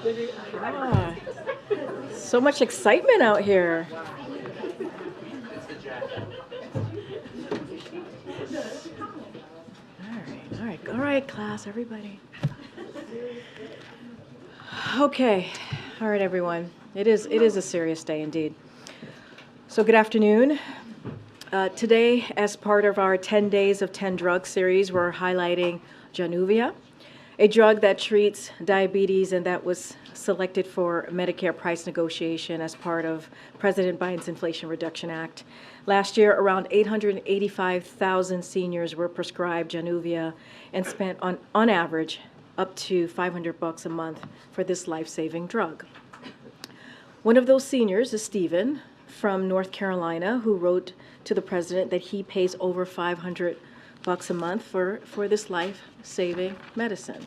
Ah, so much excitement out here. All right, class, everybody. Okay, all right, everyone. It is a serious day indeed. So good afternoon. Today, as part of our 10 Days of 10 Drugs series, we're highlighting Januvia, a drug that treats diabetes and that was selected for Medicare price negotiation as part of President Biden's Inflation Reduction Act. Last year, around 885,000 seniors were prescribed Januvia and spent on average up to $500 a month for this life-saving drug. One of those seniors is Stephen from North Carolina, who wrote to the president that he pays over $500 a month for this life-saving medicine.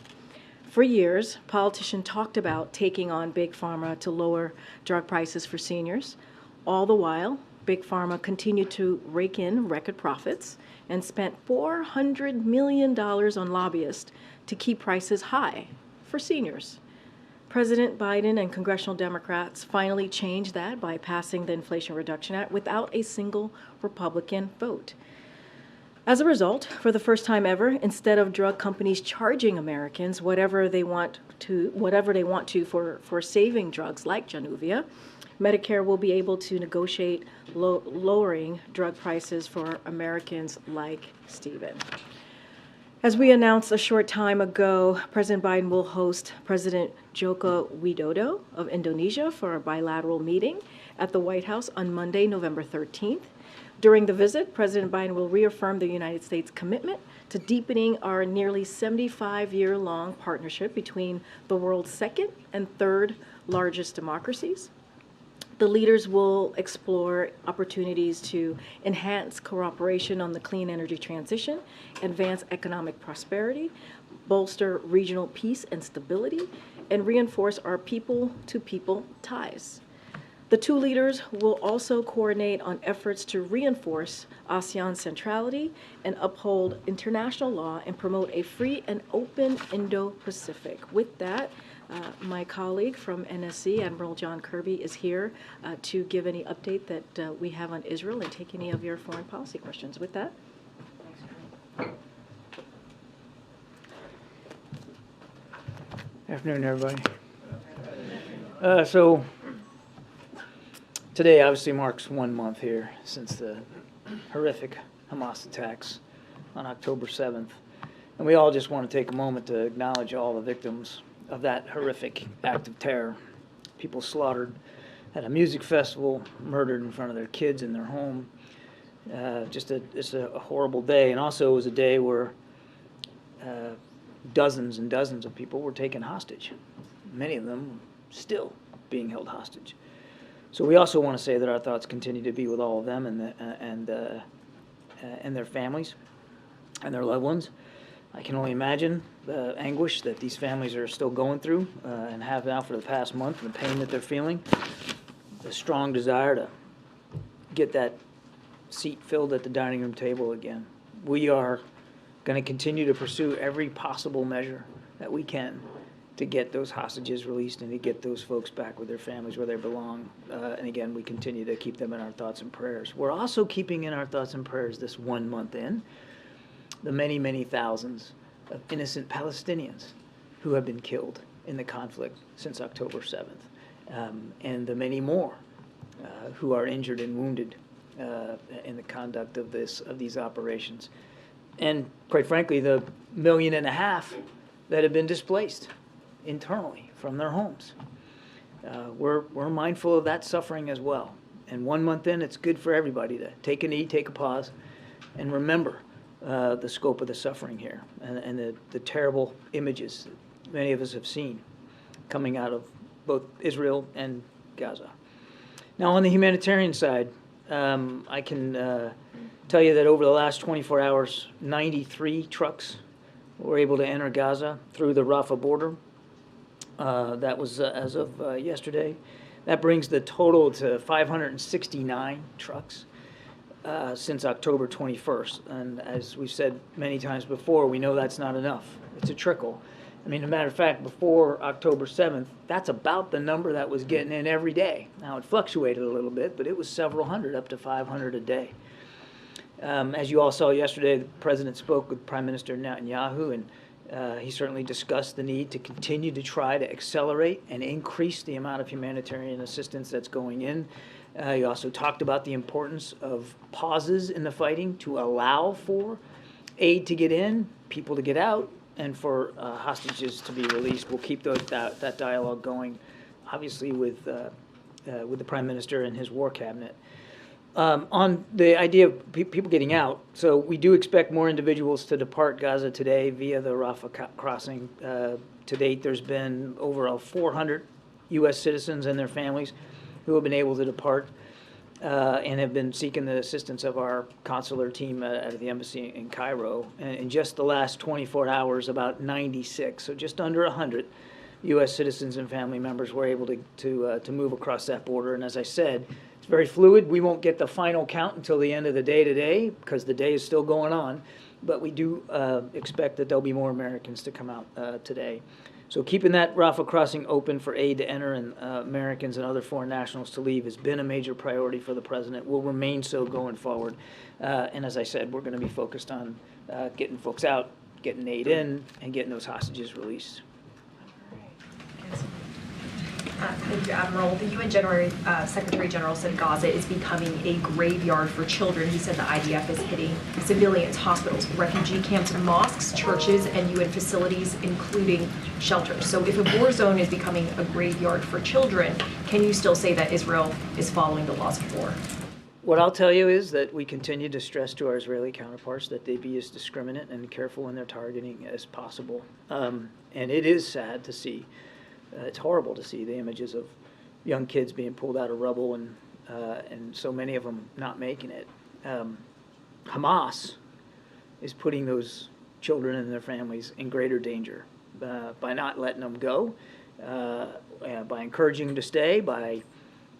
For years, politicians talked about taking on Big Pharma to lower drug prices for seniors. All the while, Big Pharma continued to rake in record profits and spent $400 million on lobbyists to keep prices high for seniors. President Biden and congressional Democrats finally changed that by passing the Inflation Reduction Act without a single Republican vote. As a result, for the first time ever, instead of drug companies charging Americans whatever they want to for saving drugs like Januvia, Medicare will be able to negotiate lowering drug prices for Americans like Stephen. As we announced a short time ago, President Biden will host President Joko Widodo of Indonesia for a bilateral meeting at the White House on Monday, November 13th. During the visit, President Biden will reaffirm the United States' commitment to deepening our nearly 75-year-long partnership between the world's second and third largest democracies. The leaders will explore opportunities to enhance cooperation on the clean energy transition, advance economic prosperity, bolster regional peace and stability, and reinforce our people-to-people ties. The two leaders will also coordinate on efforts to reinforce ASEAN centrality and uphold international law and promote a free and open Indo-Pacific. With that, my colleague from NSC, Admiral John Kirby, is here to give any update that we have on Israel and take any of your foreign policy questions. With that. Afternoon, everybody. So today obviously marks 1 month here since the horrific Hamas attacks on October 7th. And we all just want to take a moment to acknowledge all the victims of that horrific act of terror. People slaughtered at a music festival, murdered in front of their kids in their home. It's a horrible day. And also it was a day where dozens and dozens of people were taken hostage. Many of them still being held hostage. So we also want to say that our thoughts continue to be with all of them and their families and their loved ones. I can only imagine the anguish that these families are still going through and have now for the past month, and the pain that they're feeling, the strong desire to get that seat filled at the dining room table again. We are going to continue to pursue every possible measure that we can to get those hostages released and to get those folks back with their families where they belong. And again, we continue to keep them in our thoughts and prayers. We're also keeping in our thoughts and prayers this 1 month in the many, many thousands of innocent Palestinians who have been killed in the conflict since October 7th, and the many more who are injured and wounded in the conduct of these operations. And quite frankly, the 1.5 million that have been displaced internally from their homes. We're mindful of that suffering as well. And 1 month in, it's good for everybody to take a knee, take a pause, and remember the scope of the suffering here and the terrible images that many of us have seen coming out of both Israel and Gaza. Now, on the humanitarian side, I can tell you that over the last 24 hours, 93 trucks were able to enter Gaza through the Rafah border. That was as of yesterday. That brings the total to 569 trucks since October 21st. And as we've said many times before, we know that's not enough. It's a trickle. I mean, as a matter of fact, before October 7th, that's about the number that was getting in every day. Now, it fluctuated a little bit, but it was several hundred, up to 500 a day. As you all saw yesterday, the president spoke with Prime Minister Netanyahu, and he certainly discussed the need to continue to try to accelerate and increase the amount of humanitarian assistance that's going in. He also talked about the importance of pauses in the fighting to allow for aid to get in, people to get out, and for hostages to be released. We'll keep that dialogue going, obviously, with the Prime Minister and his war cabinet. On the idea of people getting out, so we do expect more individuals to depart Gaza today via the Rafah crossing. To date, there's been over 400 U.S. citizens and their families who have been able to depart and have been seeking the assistance of our consular team at the embassy in Cairo. And in just the last 24 hours, about 96, so just under 100 U.S. citizens and family members were able to move across that border. And as I said, it's very fluid. We won't get the final count until the end of the day today because the day is still going on. But we do expect that there'll be more Americans to come out today. So keeping that Rafah crossing open for aid to enter and Americans and other foreign nationals to leave has been a major priority for the president, will remain so going forward. And as I said, we're going to be focused on getting folks out, getting aid in, and getting those hostages released. Thank you, Admiral. The UN Secretary General said Gaza is becoming a graveyard for children. He said the IDF is hitting civilians, hospitals, refugee camps, mosques, churches, and UN facilities, including shelters. So if a war zone is becoming a graveyard for children, can you still say that Israel is following the laws of war? What I'll tell you is that we continue to stress to our Israeli counterparts that they be as discriminate and careful in their targeting as possible. And it is sad to see. It's horrible to see the images of young kids being pulled out of rubble and so many of them not making it. Hamas is putting those children and their families in greater danger by not letting them go, by encouraging them to stay, by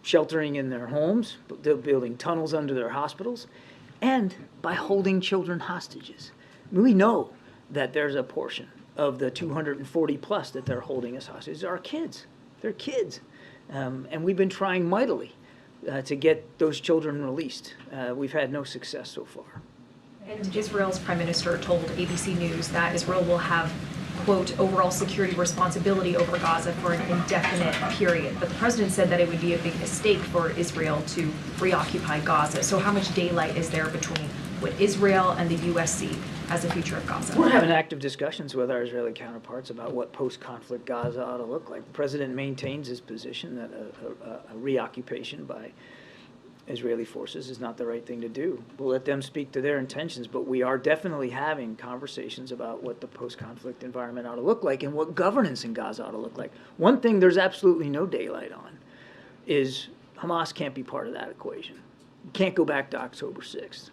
sheltering in their homes, building tunnels under their hospitals, and by holding children hostages. We know that there's a portion of the 240 plus that they're holding as hostages are kids. They're kids. And we've been trying mightily to get those children released. We've had no success so far. And Israel's prime minister told ABC News that Israel will have, quote, overall security responsibility over Gaza for an indefinite period. But the president said that it would be a big mistake for Israel to reoccupy Gaza. So how much daylight is there between what Israel and the U.S. see as the future of Gaza? We're having active discussions with our Israeli counterparts about what post-conflict Gaza ought to look like. The president maintains his position that a reoccupation by Israeli forces is not the right thing to do. We'll let them speak to their intentions, but we are definitely having conversations about what the post-conflict environment ought to look like and what governance in Gaza ought to look like. One thing there's absolutely no daylight on is Hamas can't be part of that equation. You can't go back to October 6th.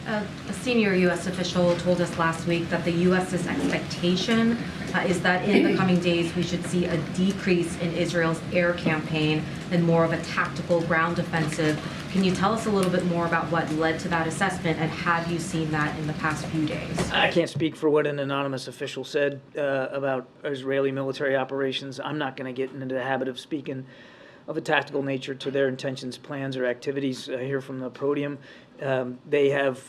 A senior U.S. official told us last week that the U.S.'s expectation is that in the coming days we should see a decrease in Israel's air campaign and more of a tactical ground offensive. Can you tell us a little bit more about what led to that assessment, and have you seen that in the past few days? I can't speak for what an anonymous official said about Israeli military operations. I'm not going to get into the habit of speaking of a tactical nature to their intentions, plans, or activities here from the podium. They have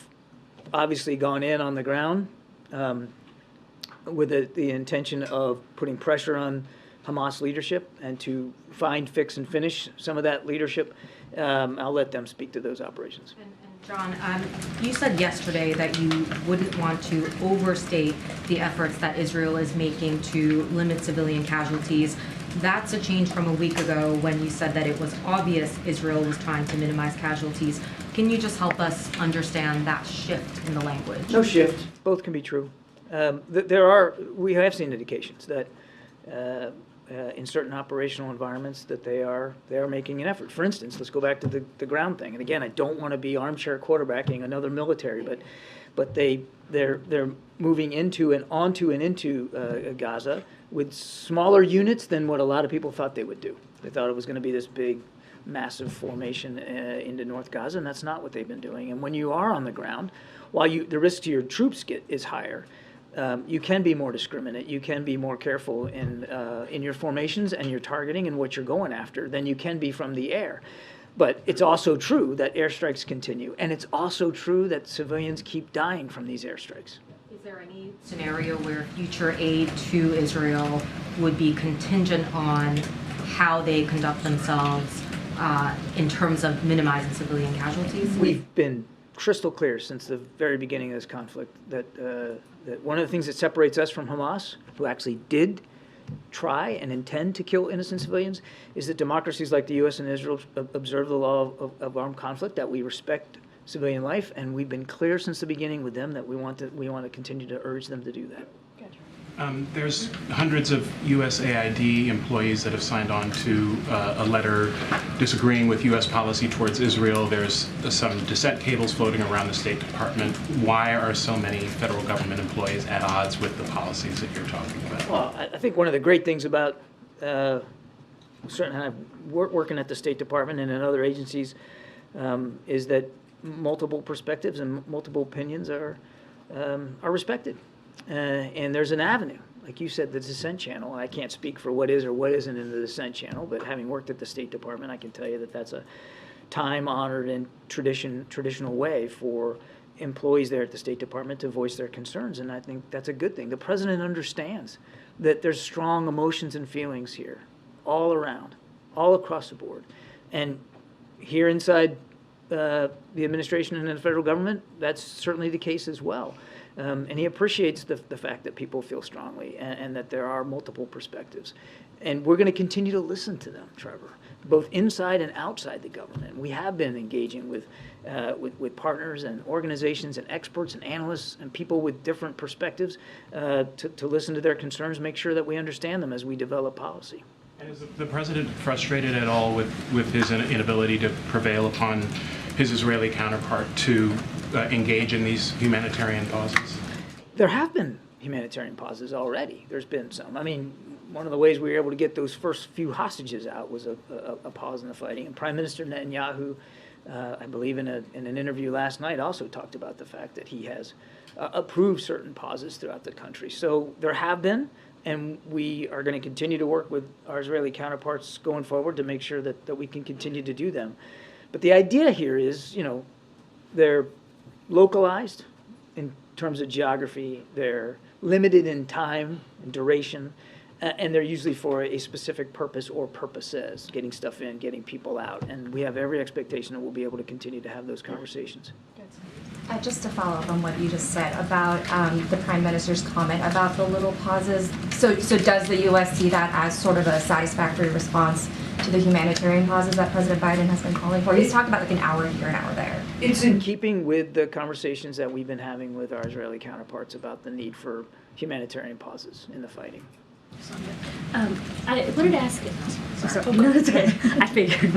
obviously gone in on the ground with the intention of putting pressure on Hamas leadership and to find, fix, and finish some of that leadership. I'll let them speak to those operations. And John, you said yesterday that you wouldn't want to overstate the efforts that Israel is making to limit civilian casualties. That's a change from a week ago when you said that it was obvious Israel was trying to minimize casualties. Can you just help us understand that shift in the language? No shift. Both can be true. We have seen indications that in certain operational environments that they are making an effort. For instance, let's go back to the ground thing. And again, I don't want to be armchair quarterbacking another military, but they're moving into and onto and into Gaza with smaller units than what a lot of people thought they would do. They thought it was going to be this big, massive formation into North Gaza, and that's not what they've been doing. And when you are on the ground, while the risk to your troops is higher, you can be more discriminate. You can be more careful in your formations and your targeting and what you're going after than you can be from the air. But it's also true that airstrikes continue, and it's also true that civilians keep dying from these airstrikes. Is there any scenario where future aid to Israel would be contingent on how they conduct themselves in terms of minimizing civilian casualties? We've been crystal clear since the very beginning of this conflict that one of the things that separates us from Hamas, who actually did try and intend to kill innocent civilians, is that democracies like the U.S. and Israel observe the law of armed conflict, that we respect civilian life, and we've been clear since the beginning with them that we want to continue to urge them to do that. There's hundreds of USAID employees that have signed on to a letter disagreeing with U.S. policy towards Israel. There's some dissent cables floating around the State Department. Why are so many federal government employees at odds with the policies that you're talking about? Well, I think one of the great things about certainly working at the State Department and in other agencies is that multiple perspectives and multiple opinions are respected. And there's an avenue, like you said, the dissent channel. I can't speak for what is or what isn't in the dissent channel, but having worked at the State Department, I can tell you that that's a time-honored and traditional way for employees there at the State Department to voice their concerns, and I think that's a good thing. The president understands that there's strong emotions and feelings here, all around, all across the board. And here inside the administration and the federal government, that's certainly the case as well. And he appreciates the fact that people feel strongly and that there are multiple perspectives. And we're going to continue to listen to them, Trevor, both inside and outside the government. We have been engaging with partners and organizations and experts and analysts and people with different perspectives to listen to their concerns, make sure that we understand them as we develop policy. And is the president frustrated at all with his inability to prevail upon his Israeli counterpart to engage in these humanitarian pauses? There have been humanitarian pauses already. There's been some. I mean, one of the ways we were able to get those first few hostages out was a pause in the fighting. And Prime Minister Netanyahu, I believe in an interview last night, also talked about the fact that he has approved certain pauses throughout the country. So there have been, and we are going to continue to work with our Israeli counterparts going forward to make sure that we can continue to do them. But the idea here is, they're localized in terms of geography, they're limited in time and duration, and they're usually for a specific purpose or purposes, getting stuff in, getting people out. And we have every expectation that we'll be able to continue to have those conversations. Just to follow up on what you just said about the Prime Minister's comment about the little pauses. So does the U.S. see that as sort of a satisfactory response to the humanitarian pauses that President Biden has been calling for? He's talked about like an hour here, an hour there. It's in keeping with the conversations that we've been having with our Israeli counterparts about the need for humanitarian pauses in the fighting. I wanted to ask. Sorry. No, that's okay. I figured.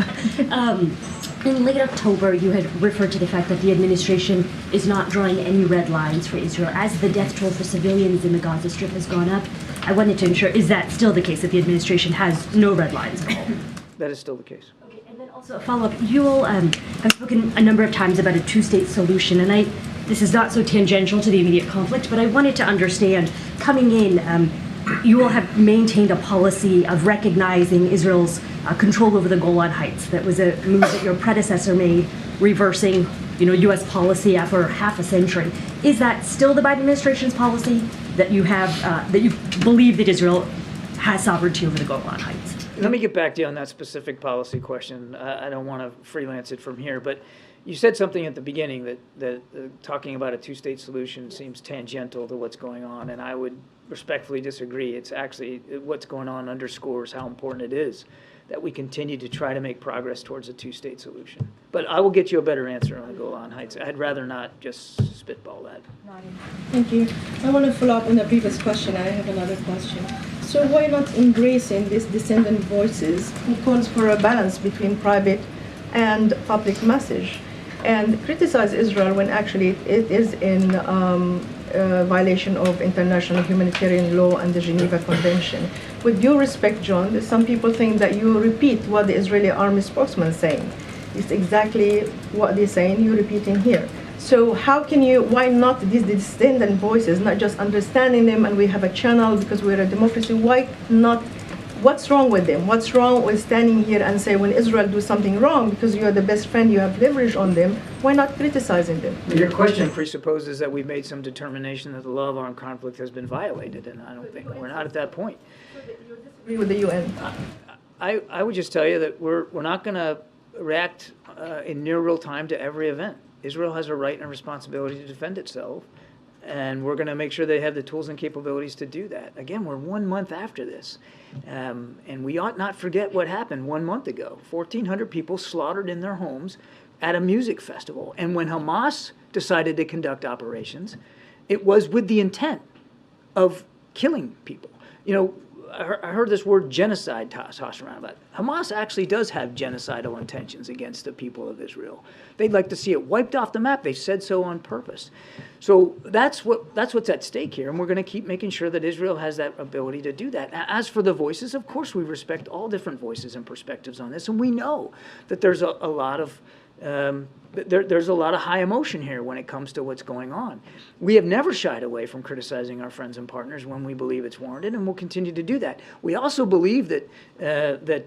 In late October, you had referred to the fact that the administration is not drawing any red lines for Israel. As the death toll for civilians in the Gaza Strip has gone up, I wanted to ensure, is that still the case, that the administration has no red lines at all? That is still the case. Okay, and then also a follow-up. You all have spoken a number of times about a two-state solution, and this is not so tangential to the immediate conflict, but I wanted to understand, coming in, you all have maintained a policy of recognizing Israel's control over the Golan Heights. That was a move that your predecessor made, reversing, U.S. policy after half a century. Is that still the Biden administration's policy, that you have, that you believe that Israel has sovereignty over the Golan Heights? Let me get back to you on that specific policy question. I don't want to freelance it from here, but you said something at the beginning that talking about a two-state solution seems tangential to what's going on, and I would respectfully disagree. It's actually what's going on underscores how important it is that we continue to try to make progress towards a two-state solution. But I will get you a better answer on the Golan Heights. I'd rather not just spitball that. Thank you. I want to follow up on the previous question. I have another question. So why not embracing these dissident voices who calls for a balance between private and public message, and criticize Israel when actually it is in violation of international humanitarian law and the Geneva Convention? With due respect, John, some people think that you repeat what the Israeli army spokesman is saying. It's exactly what they're saying, you're repeating here. So why not these dissident voices, not just understanding them and we have a channel because we're a democracy, why not, what's wrong with them? What's wrong with standing here and say when Israel do something wrong, because you're the best friend, you have leverage on them, why not criticizing them? Your question presupposes that we've made some determination that the law of armed conflict has been violated, and I don't think, we're not at that point. You disagree with the UN? I would just tell you that we're not going to react in near real time to every event. Israel has a right and a responsibility to defend itself, and we're going to make sure they have the tools and capabilities to do that. Again, we're 1 month after this, and we ought not forget what happened 1 month ago. 1,400 people slaughtered in their homes at a music festival, and when Hamas decided to conduct operations, it was with the intent of killing people. You know, I heard this word genocide tossed around about it. Hamas actually does have genocidal intentions against the people of Israel. They'd like to see it wiped off the map. They've said so on purpose. So that's what's at stake here, and we're going to keep making sure that Israel has that ability to do that. As for the voices, of course we respect all different voices and perspectives on this, and we know that there's a lot of there's a lot of high emotion here when it comes to what's going on. We have never shied away from criticizing our friends and partners when we believe it's warranted, and we'll continue to do that. We also believe that the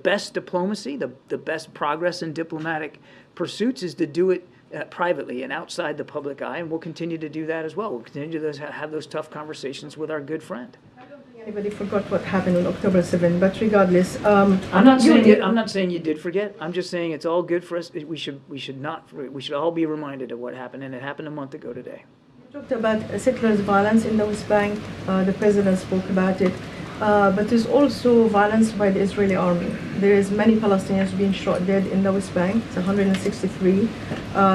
best diplomacy, the best progress in diplomatic pursuits is to do it privately and outside the public eye, and we'll continue to do that as well. We'll continue to have those tough conversations with our good friend. Anybody forgot what happened on October 7th, but regardless, I'm not saying you did forget. I'm just saying it's all good for us. We should all be reminded of what happened, and it happened a month ago today. You talked about settlers' violence in the West Bank. The president spoke about it, but there's also violence by the Israeli army. There is many Palestinians being shot dead in the West Bank. It's 163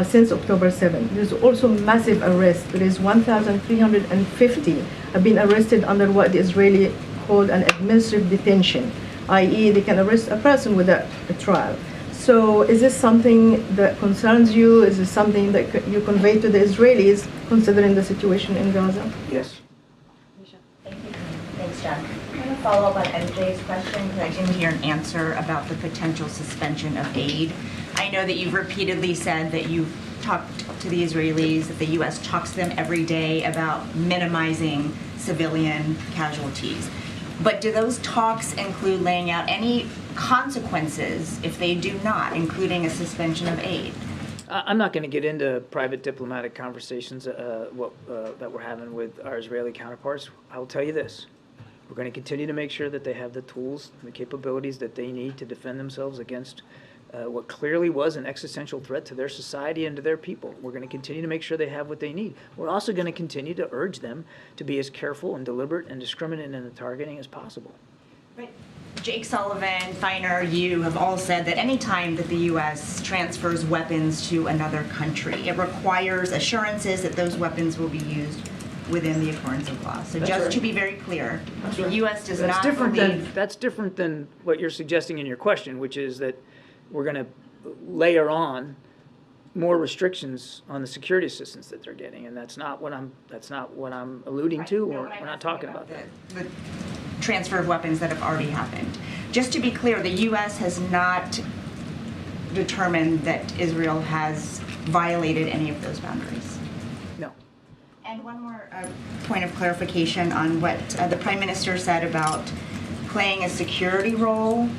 since October 7th. There's also massive arrests. There is 1,350 have been arrested under what the Israeli called an administrative detention, i.e. they can arrest a person without a trial. So is this something that concerns you? Is this something that you convey to the Israelis considering the situation in Gaza? Yes. Thank you. Thanks, John. I'm going to follow up on MJ's question because I didn't hear an answer about the potential suspension of aid. I know that you've repeatedly said that you've talked to the Israelis, that the U.S. talks to them every day about minimizing civilian casualties. But do those talks include laying out any consequences if they do not, including a suspension of aid? I'm not going to get into private diplomatic conversations that we're having with our Israeli counterparts. I will tell you this. We're going to continue to make sure that they have the tools and the capabilities that they need to defend themselves against what clearly was an existential threat to their society and to their people. We're going to continue to make sure they have what they need. We're also going to continue to urge them to be as careful and deliberate and discriminate in the targeting as possible. Right. Jake Sullivan, Feiner, you have all said that any time that the U.S. transfers weapons to another country, it requires assurances that those weapons will be used within the occurrence of law. So just to be very clear, the U.S. does not believe... That's different than what you're suggesting in your question, which is that we're going to layer on more restrictions on the security assistance that they're getting, and that's not what I'm alluding to, or we're not talking about that. The transfer of weapons that have already happened. Just to be clear, the U.S. has not determined that Israel has violated any of those boundaries. No. And one more point of clarification on what the Prime Minister said about playing a security role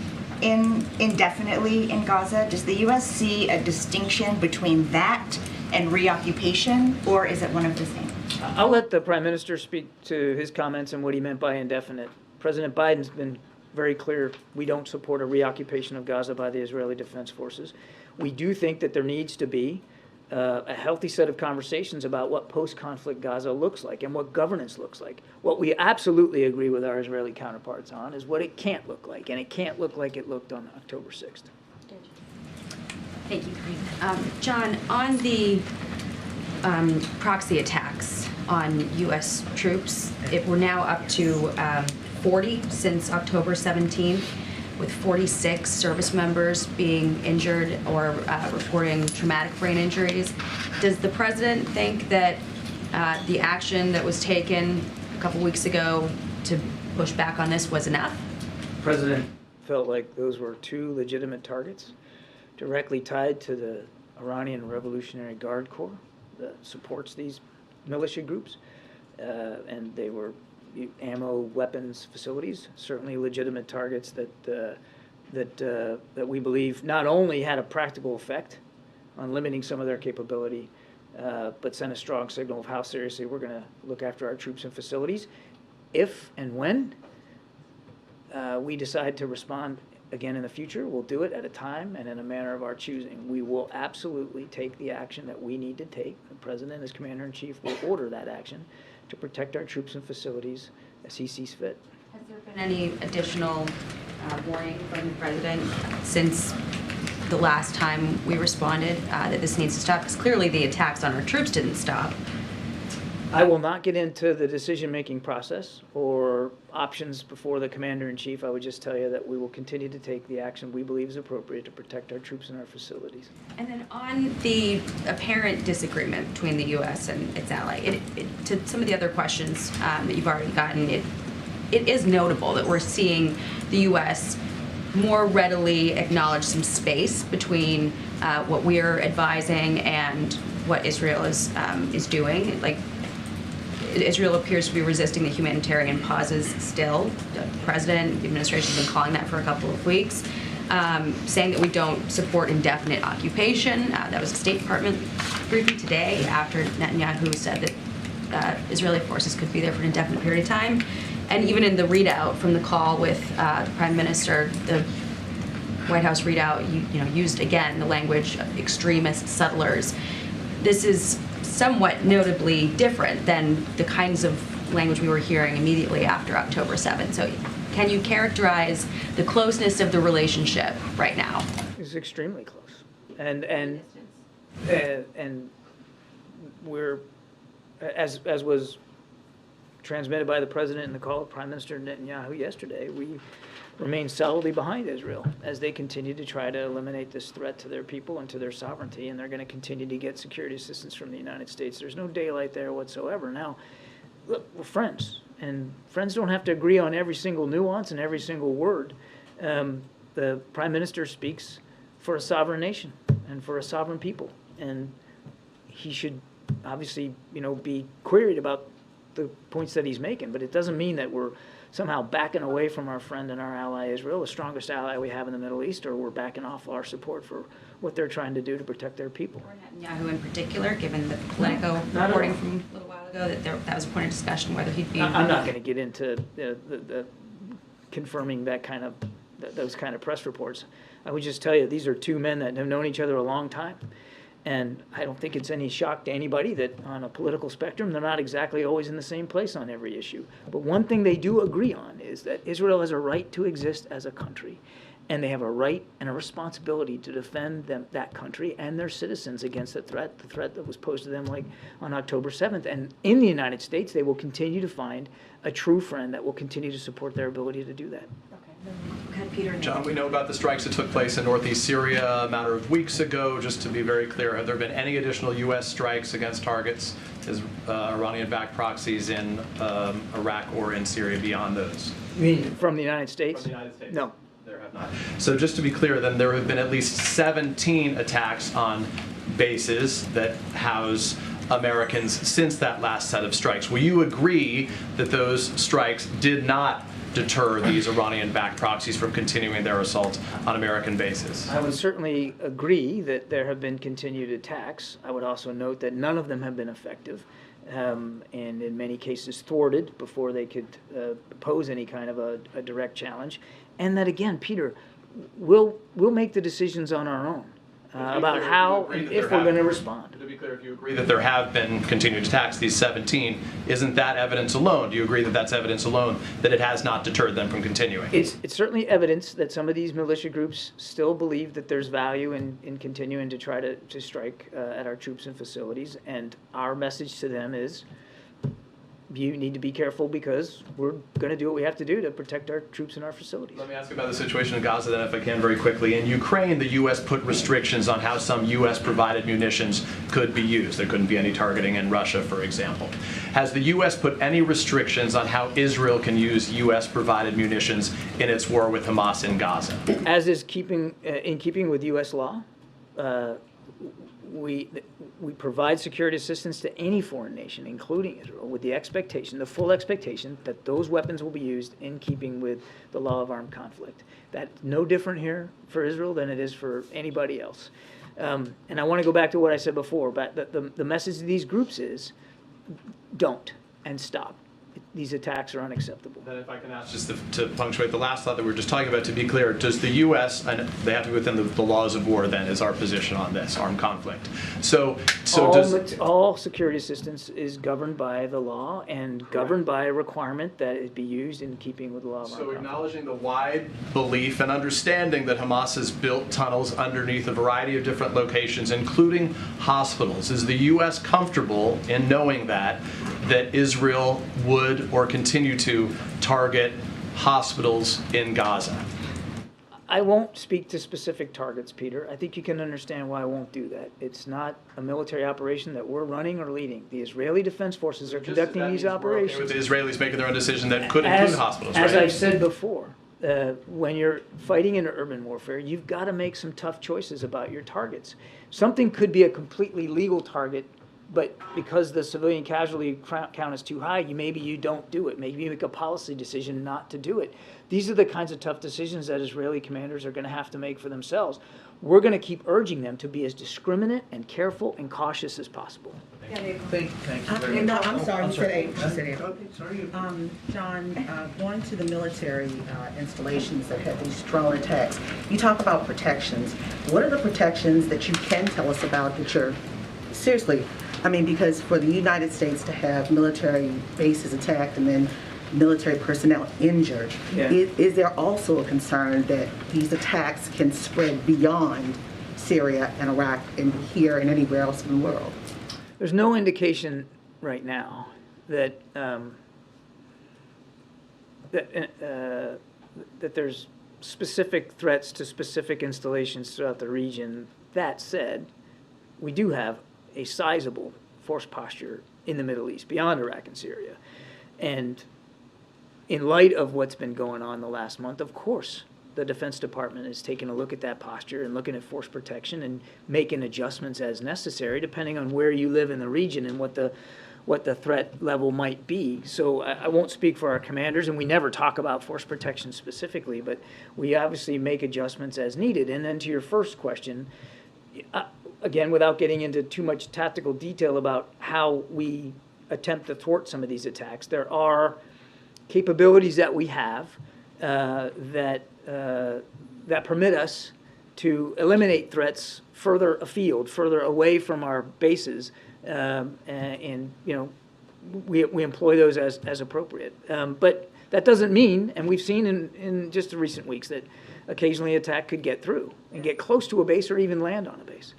indefinitely in Gaza. Does the U.S. see a distinction between that and reoccupation, or is it one of the same? I'll let the Prime Minister speak to his comments and what he meant by indefinite. President Biden's been very clear we don't support a reoccupation of Gaza by the Israeli Defense Forces. We do think that there needs to be a healthy set of conversations about what post-conflict Gaza looks like and what governance looks like. What we absolutely agree with our Israeli counterparts on is what it can't look like, and it can't look like it looked on October 6th. Thank you, Karine. John, on the proxy attacks on U.S. troops, we're now up to 40 since October 17th, with 46 service members being injured or reporting traumatic brain injuries. Does the president think that the action that was taken a couple weeks ago to push back on this was enough? The president felt like those were two legitimate targets directly tied to the Iranian Revolutionary Guard Corps that supports these militia groups, and they were ammo, weapons facilities, certainly legitimate targets that we believe not only had a practical effect on limiting some of their capability, but sent a strong signal of how seriously we're going to look after our troops and facilities. If and when we decide to respond again in the future, we'll do it at a time and in a manner of our choosing. We will absolutely take the action that we need to take. The President, as Commander-in-Chief, will order that action to protect our troops and facilities as he sees fit. Has there been any additional warning from the President since the last time we responded that this needs to stop? Because clearly the attacks on our troops didn't stop. I will not get into the decision-making process or options before the Commander-in-Chief. I would just tell you that we will continue to take the action we believe is appropriate to protect our troops and our facilities. And then on the apparent disagreement between the U.S. and its ally, to some of the other questions that you've already gotten, it is notable that we're seeing the U.S. more readily acknowledge some space between what we're advising and what Israel is doing. Like, Israel appears to be resisting the humanitarian pauses still. The President, the administration has been calling that for a couple of weeks, saying that we don't support indefinite occupation. That was a State Department briefing today after Netanyahu said that Israeli forces could be there for an indefinite period of time. And even in the readout from the call with the Prime Minister, the White House readout used again the language of extremist settlers. This is somewhat notably different than the kinds of language we were hearing immediately after October 7th. So can you characterize the closeness of the relationship right now? It's extremely close. And we're, as was transmitted by the President in the call of Prime Minister Netanyahu yesterday, we remain solidly behind Israel as they continue to try to eliminate this threat to their people and to their sovereignty, and they're going to continue to get security assistance from the United States. There's no daylight there whatsoever. Now, look, we're friends, and friends don't have to agree on every single nuance and every single word. The Prime Minister speaks for a sovereign nation and for a sovereign people, and he should obviously, be queried about the points that he's making, but it doesn't mean that we're somehow backing away from our friend and our ally Israel, the strongest ally we have in the Middle East, or we're backing off our support for what they're trying to do to protect their people. Or Netanyahu in particular, given the Politico reporting from a little while ago that was a point of discussion whether he'd be... I'm not going to get into the confirming those kind of press reports. I would just tell you, these are two men that have known each other a long time. And I don't think it's any shock to anybody that on a political spectrum, they're not exactly always in the same place on every issue. But one thing they do agree on is that Israel has a right to exist as a country, and they have a right and a responsibility to defend that country and their citizens against the threat that was posed to them like on October 7th. And in the United States, they will continue to find a true friend that will continue to support their ability to do that. Okay, Peter. John, we know about the strikes that took place in northeast Syria a matter of weeks ago. Just to be very clear, have there been any additional U.S. strikes against targets as Iranian-backed proxies in Iraq or in Syria beyond those? You mean from the United States? From the United States? No. There have not. So just to be clear, then, there have been at least 17 attacks on bases that house Americans since that last set of strikes. Will you agree that those strikes did not deter these Iranian-backed proxies from continuing their assaults on American bases? I would certainly agree that there have been continued attacks. I would also note that none of them have been effective, and in many cases thwarted before they could pose any kind of a direct challenge. And that, again, Peter, we'll make the decisions on our own about how and if we're going to respond. To be clear, if you agree that there have been continued attacks, these 17, isn't that evidence alone? Do you agree that that's evidence alone that it has not deterred them from continuing? It's certainly evidence that some of these militia groups still believe that there's value in continuing to try to strike at our troops and facilities. And our message to them is, you need to be careful because we're going to do what we have to do to protect our troops and our facilities. Let me ask about the situation in Gaza then, if I can, very quickly. In Ukraine, the U.S. put restrictions on how some U.S.-provided munitions could be used. There couldn't be any targeting in Russia, for example. Has the U.S. put any restrictions on how Israel can use U.S.-provided munitions in its war with Hamas in Gaza? As is in keeping with U.S. law, we provide security assistance to any foreign nation, including Israel, with the expectation, the full expectation, that those weapons will be used in keeping with the law of armed conflict. That's no different here for Israel than it is for anybody else. And I want to go back to what I said before, but the message of these groups is, don't and stop. These attacks are unacceptable. Then if I can ask just to punctuate the last thought that we were just talking about, to be clear, does the U.S., and they have to be within the laws of war then, is our position on this, armed conflict. So All security assistance is governed by the law and governed by a requirement that it be used in keeping with the law of armed So conflict. acknowledging the wide belief and understanding that Hamas has built tunnels underneath a variety of different locations, including hospitals, is the U.S. comfortable in knowing that Israel would or continue to target hospitals in Gaza? I won't speak to specific targets, Peter. I think you can understand why I won't do that. It's not a military operation that we're running or leading. The Israeli Defense Forces are conducting these operations. With the Israelis making their own decision that could include hospitals, right? As I've said before, when you're fighting in urban warfare, you've got to make some tough choices about your targets. Something could be a completely legal target, but because the civilian casualty count is too high, maybe you don't do it. Maybe you make a policy decision not to do it. These are the kinds of tough decisions that Israeli commanders are going to have to make for themselves. We're going to keep urging them to be as discriminate and careful and cautious as possible. Thank you very much. No, I'm sorry, you said eight. You said eight. Okay, sorry. John, going to the military installations that had these drone attacks, you talk about protections. What are the protections that you can tell us about that you're, seriously, I mean, because for the United States to have military bases attacked and then military personnel injured, is there also a concern that these attacks can spread beyond Syria and Iraq and here and anywhere else in the world? There's no indication right now that that there's specific threats to specific installations throughout the region. That said, we do have a sizable force posture in the Middle East, beyond Iraq and Syria. And in light of what's been going on the last month, of course, the Defense Department is taking a look at that posture and looking at force protection and making adjustments as necessary, depending on where you live in the region and what the threat level might be. So I won't speak for our commanders, and we never talk about force protection specifically, but we obviously make adjustments as needed. And then to your first question, again, without getting into too much tactical detail about how we attempt to thwart some of these attacks, there are capabilities that we have that permit us to eliminate threats further afield, further away from our bases, and we employ those as appropriate. But that doesn't mean, and we've seen in just the recent weeks, that occasionally an attack could get through and get close to a base or even land on a base.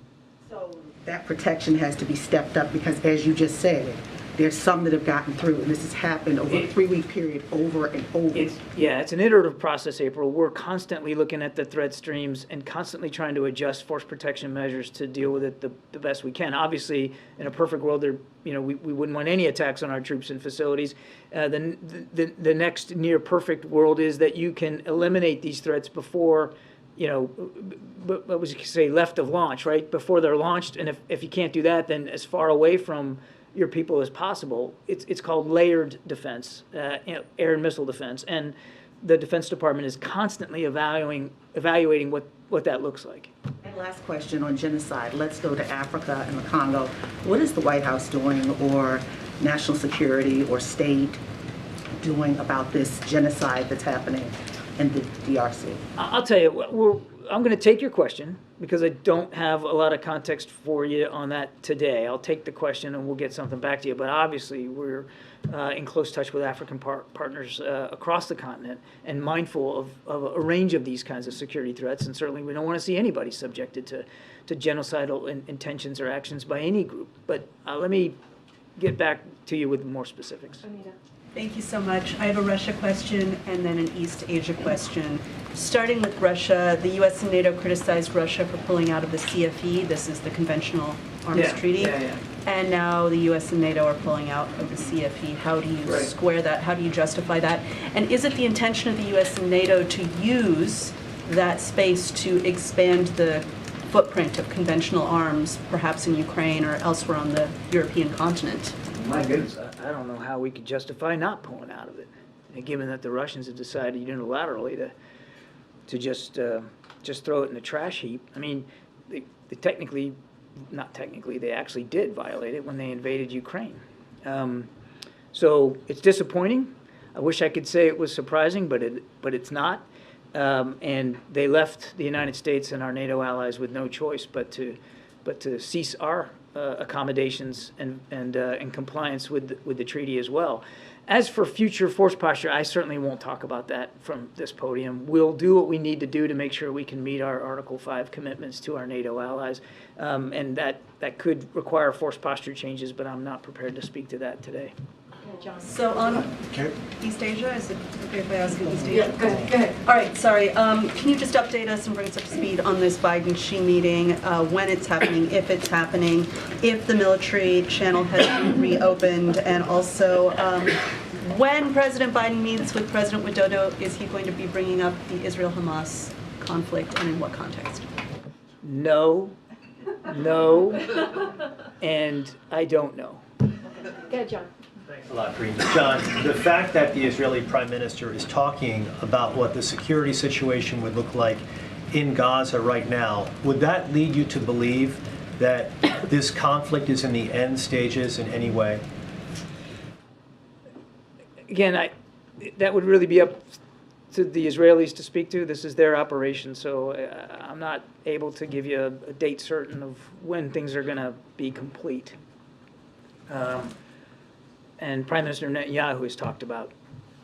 So that protection has to be stepped up because, as you just said, there's some that have gotten through, and this has happened over a 3-week period over and over. It's an iterative process, April. We're constantly looking at the threat streams and constantly trying to adjust force protection measures to deal with it the best we can. Obviously, in a perfect world, we wouldn't want any attacks on our troops and facilities. The next near perfect world is that you can eliminate these threats before, what was you say, left of launch, right? Before they're launched. And if you can't do that, then as far away from your people as possible. It's called layered defense, air and missile defense, and the Defense Department is constantly evaluating what that looks like. And last question on genocide. Let's go to Africa and the Congo. What is the White House doing, or national security or state doing about this genocide that's happening in the DRC? I'll tell you, I'm going to take your question because I don't have a lot of context for you on that today. I'll take the question and we'll get something back to you. But obviously, we're in close touch with African partners across the continent and mindful of a range of these kinds of security threats. And certainly, we don't want to see anybody subjected to genocidal intentions or actions by any group. But let me get back to you with more specifics. Anita. Thank you so much. I have a Russia question and then an East Asia question. Starting with Russia, the U.S. and NATO criticized Russia for pulling out of the CFE. This is the Conventional Arms Treaty. And now the U.S. and NATO are pulling out of the CFE. How do you square that? How do you justify that? And is it the intention of the U.S. and NATO to use that space to expand the footprint of conventional arms, perhaps in Ukraine or elsewhere on the European continent. My goodness, I don't know how we could justify not pulling out of it. And given that the Russians have decided unilaterally to just throw it in the trash heap. I mean, they technically, not technically, they actually did violate it when they invaded Ukraine. So it's disappointing. I wish I could say it was surprising, but it's not. And they left the United States and our NATO allies with no choice but to cease our accommodations and compliance with the treaty as well. As for future force posture, I certainly won't talk about that from this podium. We'll do what we need to do to make sure we can meet our Article 5 commitments to our NATO allies, and that could require force posture changes, but I'm not prepared to speak to that today. So on East Asia, is it okay if I ask you East Asia? Yeah, go ahead. All right, sorry. Can you just update us and bring us up to speed on this Biden-Xi meeting, when it's happening, if it's happening, if the military channel has been reopened, and also when President Biden meets with President Widodo, is he going to be bringing up the Israel-Hamas conflict, and in what context? No, and I don't know. Go ahead, John. Thanks a lot, Karine. John, the fact that the Israeli Prime Minister is talking about what the security situation would look like in Gaza right now, would that lead you to believe that this conflict is in the end stages in any way? Again, that would really be up to the Israelis to speak to. This is their operation, so I'm not able to give you a date certain of when things are going to be complete. And Prime Minister Netanyahu has talked about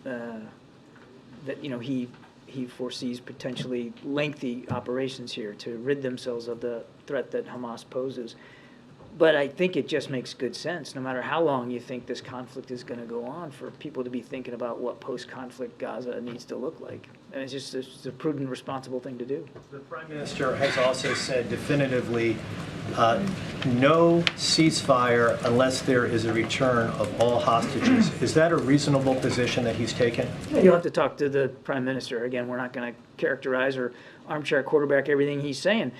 that he foresees potentially lengthy operations here to rid themselves of the threat that Hamas poses. But I think it just makes good sense, no matter how long you think this conflict is going to go on, for people to be thinking about what post-conflict Gaza needs to look like. And it's a prudent, responsible thing to do. The Prime Minister has also said definitively no ceasefire unless there is a return of all hostages. Is that a reasonable position that he's taken? You'll have to talk to the Prime Minister. Again, we're not going to characterize or armchair quarterback everything he's saying.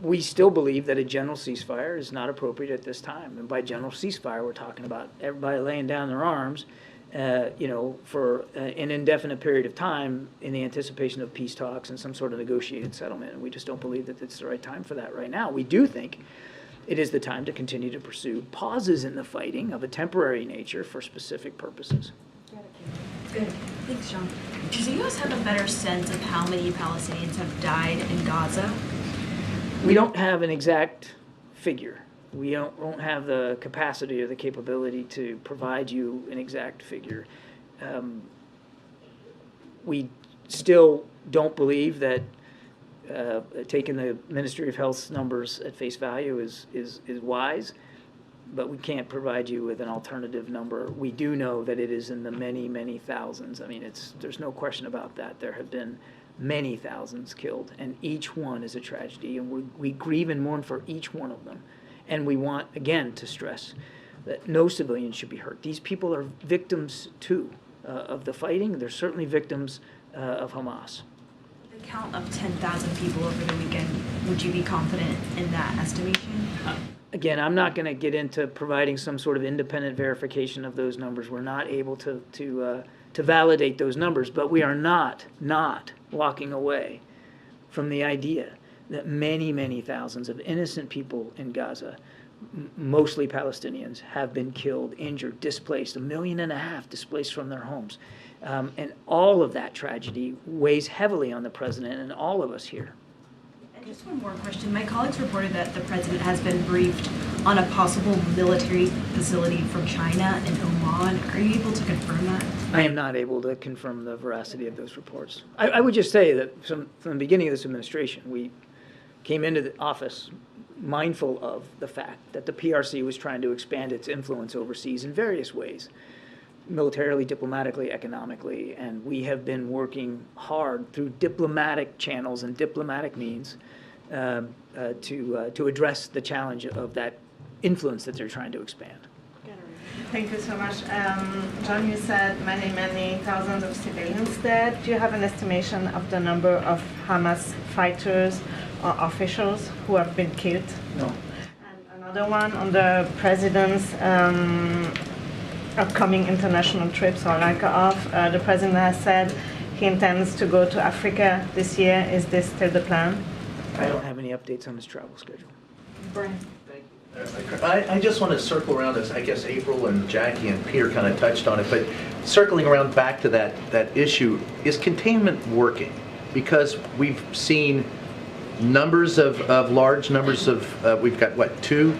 We still believe that a general ceasefire is not appropriate at this time. And by general ceasefire, we're talking about everybody laying down their arms, for an indefinite period of time in the anticipation of peace talks and some sort of negotiated settlement. And we just don't believe that it's the right time for that right now. We do think it is the time to continue to pursue pauses in the fighting of a temporary nature for specific purposes. Good. Thanks, John. Does the U.S. have a better sense of how many Palestinians have died in Gaza? We don't have an exact figure. We don't have the capacity or the capability to provide you an exact figure. We still don't believe that taking the Ministry of Health's numbers at face value is wise, but we can't provide you with an alternative number. We do know that it is in the many, many thousands. I mean, there's no question about that. There have been many thousands killed, and each one is a tragedy, and we grieve and mourn for each one of them. And we want, again, to stress that no civilians should be hurt. These people are victims, too, of the fighting. They're certainly victims of Hamas. The count of 10,000 people over the weekend, would you be confident in that estimation? Again, I'm not going to get into providing some sort of independent verification of those numbers. We're not able to validate those numbers, but we are not walking away from the idea that many, many thousands of innocent people in Gaza, mostly Palestinians, have been killed, injured, displaced, 1.5 million displaced from their homes. And all of that tragedy weighs heavily on the president and all of us here. And just one more question. My colleagues reported that the president has been briefed on a possible military facility from China and Oman. Are you able to confirm that? I am not able to confirm the veracity of those reports. I would just say that from the beginning of this administration, we came into the office mindful of the fact that the PRC was trying to expand its influence overseas in various ways, militarily, diplomatically, economically, and we have been working hard through diplomatic channels and diplomatic means to address the challenge of that influence that they're trying to expand. Thank you so much. John, you said many thousands of civilians dead. Do you have an estimation of the number of Hamas fighters officials who have been killed. No. And another one on the president's upcoming international trips or lack of. The president has said he intends to go to Africa this year. Is this still the plan? I don't have any updates on his travel schedule. Brian. I just want to circle around this. I guess April and Jackie and Peter kind of touched on it, but circling around back to that issue, is containment working? Because we've seen large numbers of, we've got what, 2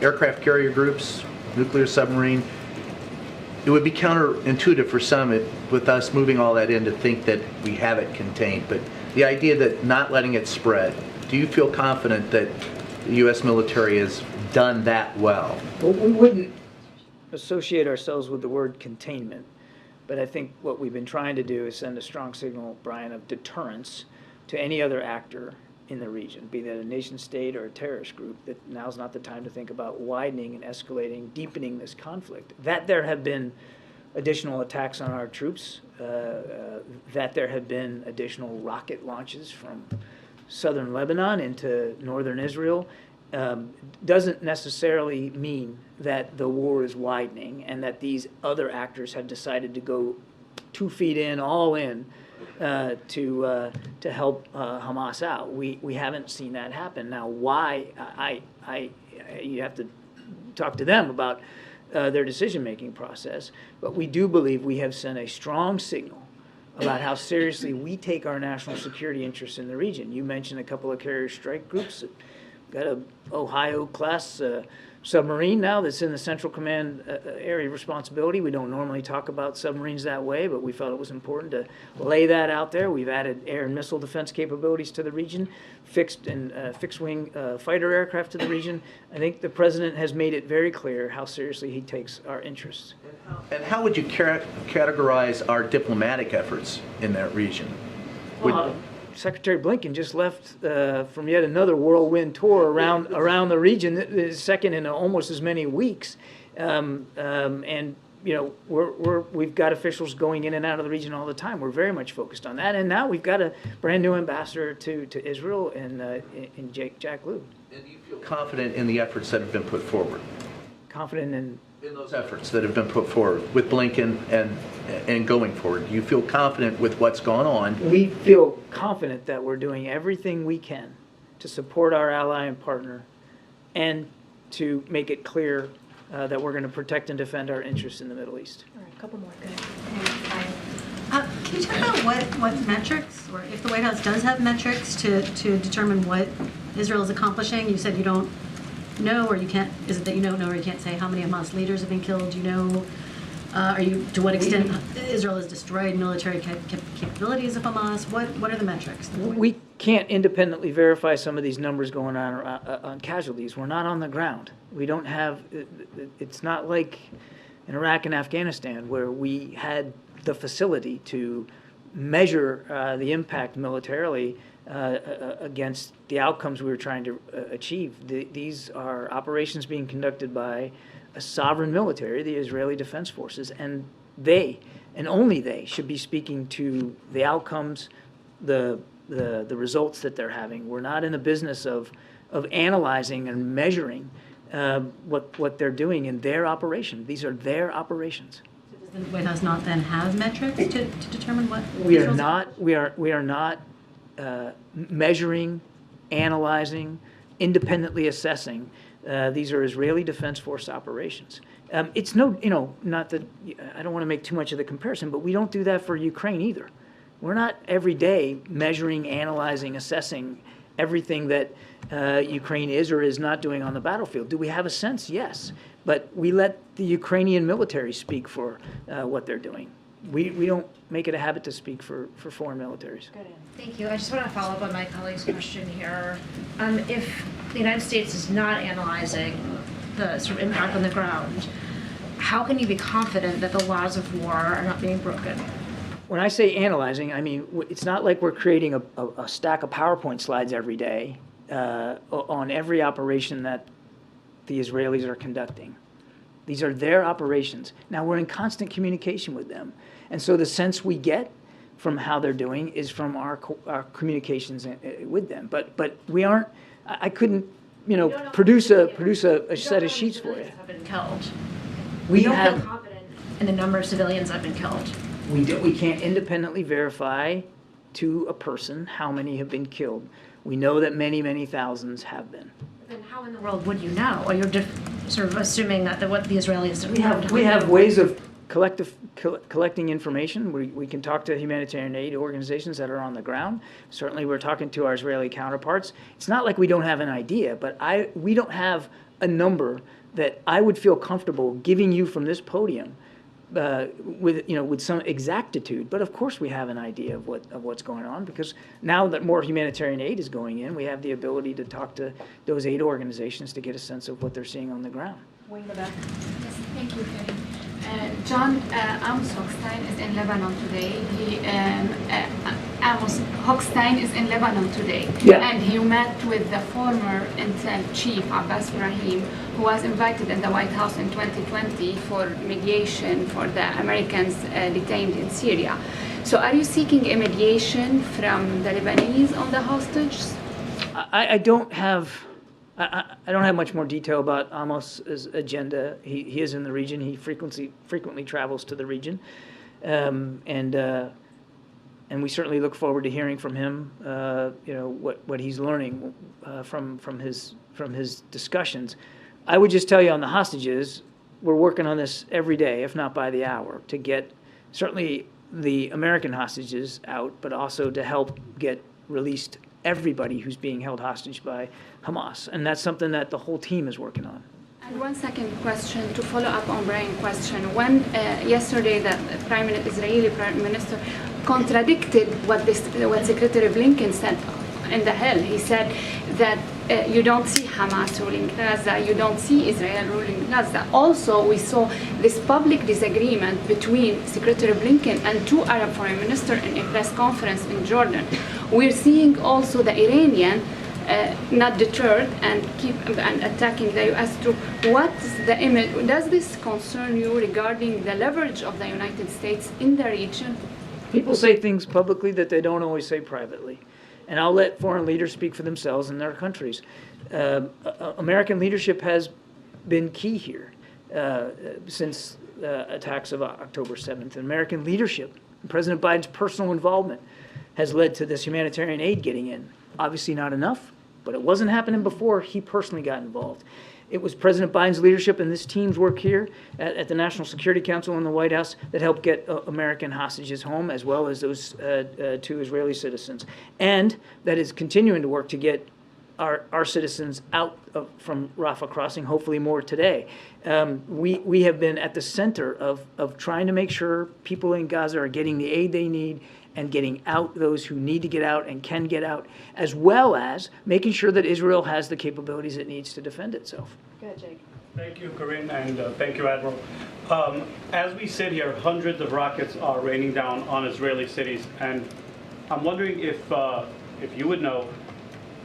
aircraft carrier groups, nuclear submarine. It would be counterintuitive for some with us moving all that in to think that we have it contained, but the idea that not letting it spread, do you feel confident that the U.S. military has done that well? Well, we wouldn't associate ourselves with the word containment, but I think what we've been trying to do is send a strong signal, Brian, of deterrence to any other actor in the region, be that a nation state or a terrorist group, that now's not the time to think about widening and escalating, deepening this conflict. That there have been additional attacks on our troops, that there have been additional rocket launches from southern Lebanon into northern Israel, doesn't necessarily mean that the war is widening and that these other actors have decided to go 2 feet in, all in, to help Hamas out. We haven't seen that happen. Now, why? You have to talk to them about their decision-making process, but we do believe we have sent a strong signal about how seriously we take our national security interests in the region. You mentioned a couple of carrier strike groups. Got a Ohio-class submarine now that's in the Central Command area of responsibility. We don't normally talk about submarines that way, but we felt it was important to lay that out there. We've added air and missile defense capabilities to the region, fixed-wing fighter aircraft to the region. I think the president has made it very clear how seriously he takes our interests. And how would you categorize our diplomatic efforts in that region? Secretary Blinken just left from yet another whirlwind tour around the region, the second in almost as many weeks, and you know we've got officials going in and out of the region all the time. We're very much focused on that, and now we've got a brand new ambassador to Israel in Jack Lew. And do you feel confident in the efforts that have been put forward? Confident in those efforts that have been put forward with Blinken and going forward. Do you feel confident with what's gone on? We feel confident that we're doing everything we can to support our ally and partner and to make it clear that we're going to protect and defend our interests in the Middle East. All right, a couple more. Go ahead. Can you talk about what metrics, or if the White House does have metrics to determine what Israel is accomplishing? You said you don't know, or you can't. Is it that you don't know, or you can't say how many Hamas leaders have been killed? You know, to what extent Israel has destroyed military capabilities of Hamas? What are the metrics? We can't independently verify some of these numbers going on casualties. We're not on the ground. We don't have. It's not like in Iraq and Afghanistan where we had the facility to measure the impact militarily against the outcomes we were trying to achieve. These are operations being conducted by a sovereign military, the Israeli Defense Forces, and they, and only they, should be speaking to the outcomes, the results that they're having. We're not in the business of analyzing and measuring what they're doing in their operation. These are their operations. Does the White House not then have metrics to determine what? We are not measuring, analyzing, independently assessing. These are Israeli Defense Force operations. It's not that I don't want to make too much of the comparison, but we don't do that for Ukraine either. We're not every day measuring, analyzing, assessing everything that Ukraine is or is not doing on the battlefield. Do we have a sense? Yes. But we let the Ukrainian military speak for what they're doing. We don't make it a habit to speak for foreign militaries. Thank you. I just want to follow up on my colleague's question here. If the United States is not analyzing the sort of impact on the ground, how can you be confident that the laws of war are not being broken? When I say analyzing, I mean it's not like we're creating a stack of PowerPoint slides every day on every operation that the Israelis are conducting. These are their operations. Now, we're in constant communication with them. And so the sense we get from how they're doing is from our communications with them. But we aren't. I couldn't, produce a set of sheets for you. Have been killed. We don't have. feel confident in the number of civilians that have been killed. We can't independently verify to a person how many have been killed. We know that many thousands have been. Then how in the world would you know? Or you're sort of assuming that what the Israelis We have ways of collecting information. We can talk to humanitarian aid organizations that are on the ground. Certainly, we're talking to our Israeli counterparts. It's not like we don't have an idea, but we don't have a number that I would feel comfortable giving you from this podium with some exactitude. But of course, we have an idea of what's going on, because now that more humanitarian aid is going in, we have the ability to talk to those aid organizations to get a sense of what they're seeing on the ground. Way in the back. Yes, thank you, Karine. John, Amos Hochstein is in Lebanon today. Amos Hochstein is in Lebanon today. Yeah. And he met with the former Intel chief, Abbas Ibrahim, who was invited in the White House in 2020 for mediation for the Americans detained in Syria. So are you seeking a mediation from the Lebanese on the hostages? I don't have much more detail about Amos's agenda. He is in the region. He frequently travels to the region, and we certainly look forward to hearing from him. What he's learning from his discussions. I would just tell you on the hostages, we're working on this every day, if not by the hour, to get certainly the American hostages out, but also to help get released everybody who's being held hostage by Hamas. And that's something that the whole team is working on. And one second question to follow up on Brian's question. When yesterday the Israeli Prime Minister contradicted what Secretary Blinken said in the Hill. He said that you don't see Hamas ruling Gaza, you don't see Israel ruling Gaza. Also, we saw this public disagreement between Secretary Blinken and two Arab foreign ministers in a press conference in Jordan. We're seeing also the Iranian not deterred and keep attacking the U.S. troops. What's the image? Does this concern you regarding the leverage of the United States in the region? People say things publicly that they don't always say privately. And I'll let foreign leaders speak for themselves in their countries. American leadership has been key here since attacks of October 7th. American leadership, President Biden's personal involvement, has led to this humanitarian aid getting in. Obviously not enough, but it wasn't happening before he personally got involved. It was President Biden's leadership and this team's work here at the National Security Council in the White House that helped get American hostages home, as well as those two Israeli citizens. And that is continuing to work to get our citizens out from Rafah crossing, hopefully more today. We have been at the center of trying to make sure people in Gaza are getting the aid they need and getting out those who need to get out and can get out, as well as making sure that Israel has the capabilities it needs to defend itself. Go ahead, Jake. Thank you, Karine, and thank you, Admiral. As we sit here, hundreds of rockets are raining down on Israeli cities, and I'm wondering if you would know,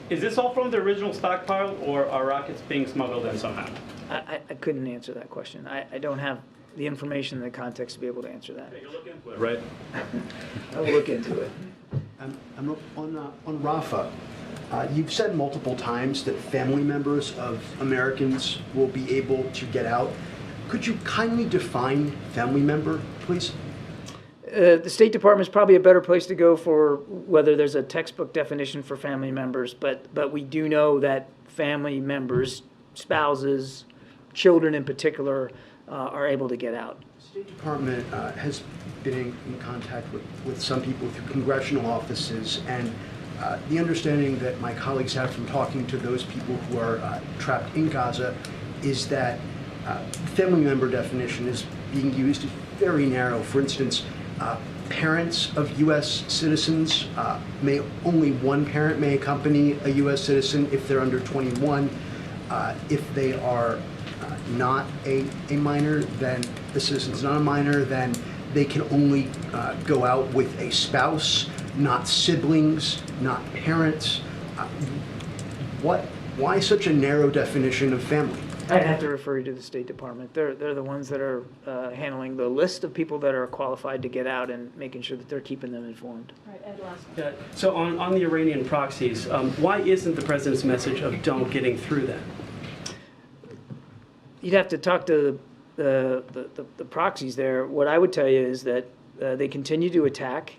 is this all from the original stockpile, or are rockets being smuggled in somehow? I couldn't answer that question. I don't have the information and the context to be able to answer that. You'll look into it, right? I will look into it. On Rafah, you've said multiple times that family members of Americans will be able to get out. Could you kindly define family member, please? The State Department is probably a better place to go for whether there's a textbook definition for family members, but we do know that family members, spouses, children in particular, are able to get out. The State Department has been in contact with some people through congressional offices, and the understanding that my colleagues have from talking to those people who are trapped in Gaza is that family member definition is being used is very narrow. For instance, parents of U.S. citizens only one parent may accompany a U.S. citizen if they're under 21. If they are not a minor, then the citizen's not a minor, then they can only go out with a spouse, not siblings, not parents. Why such a narrow definition of family? I'd have to refer you to the State Department. They're the ones that are handling the list of people that are qualified to get out and making sure that they're keeping them informed. Right, Ed, last one. Yeah. So on the Iranian proxies, why isn't the president's message of don't getting through that? You'd have to talk to the proxies there. What I would tell you is that they continue to attack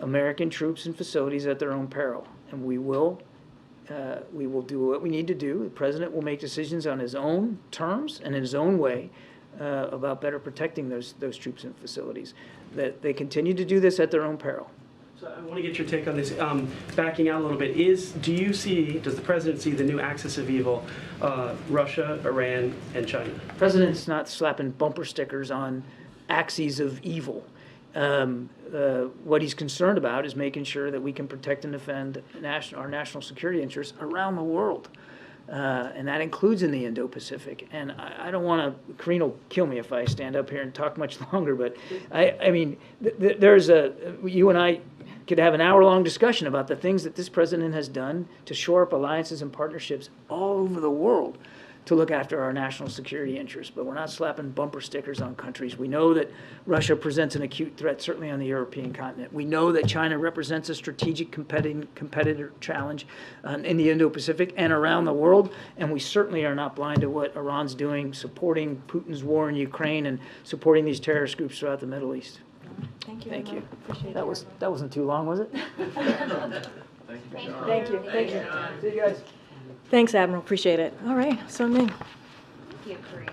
American troops and facilities at their own peril, and we will do what we need to do. The president will make decisions on his own terms and in his own way about better protecting those troops and facilities. That they continue to do this at their own peril. So I want to get your take on this. Backing out a little bit, does the president see the new axis of evil, Russia, Iran, and China? The president's not slapping bumper stickers on axes of evil. What he's concerned about is making sure that we can protect and defend our national security interests around the world. And that includes in the Indo-Pacific. And I don't want to, Karine will kill me if I stand up here and talk much longer, but I mean, you and I could have an hour-long discussion about the things that this president has done to shore up alliances and partnerships all over the world to look after our national security interests. But we're not slapping bumper stickers on countries. We know that Russia presents an acute threat, certainly on the European continent. We know that China represents a strategic competitor challenge in the Indo-Pacific and around the world. And we certainly are not blind to what Iran's doing, supporting Putin's war in Ukraine and supporting these terrorist groups throughout the Middle East. Thank you. Thank you. Appreciate That wasn't too long, was it? Thank you. Thank you. See you guys. Thanks, Admiral. Appreciate it. All right, Sung Ming. Thank you, Karine.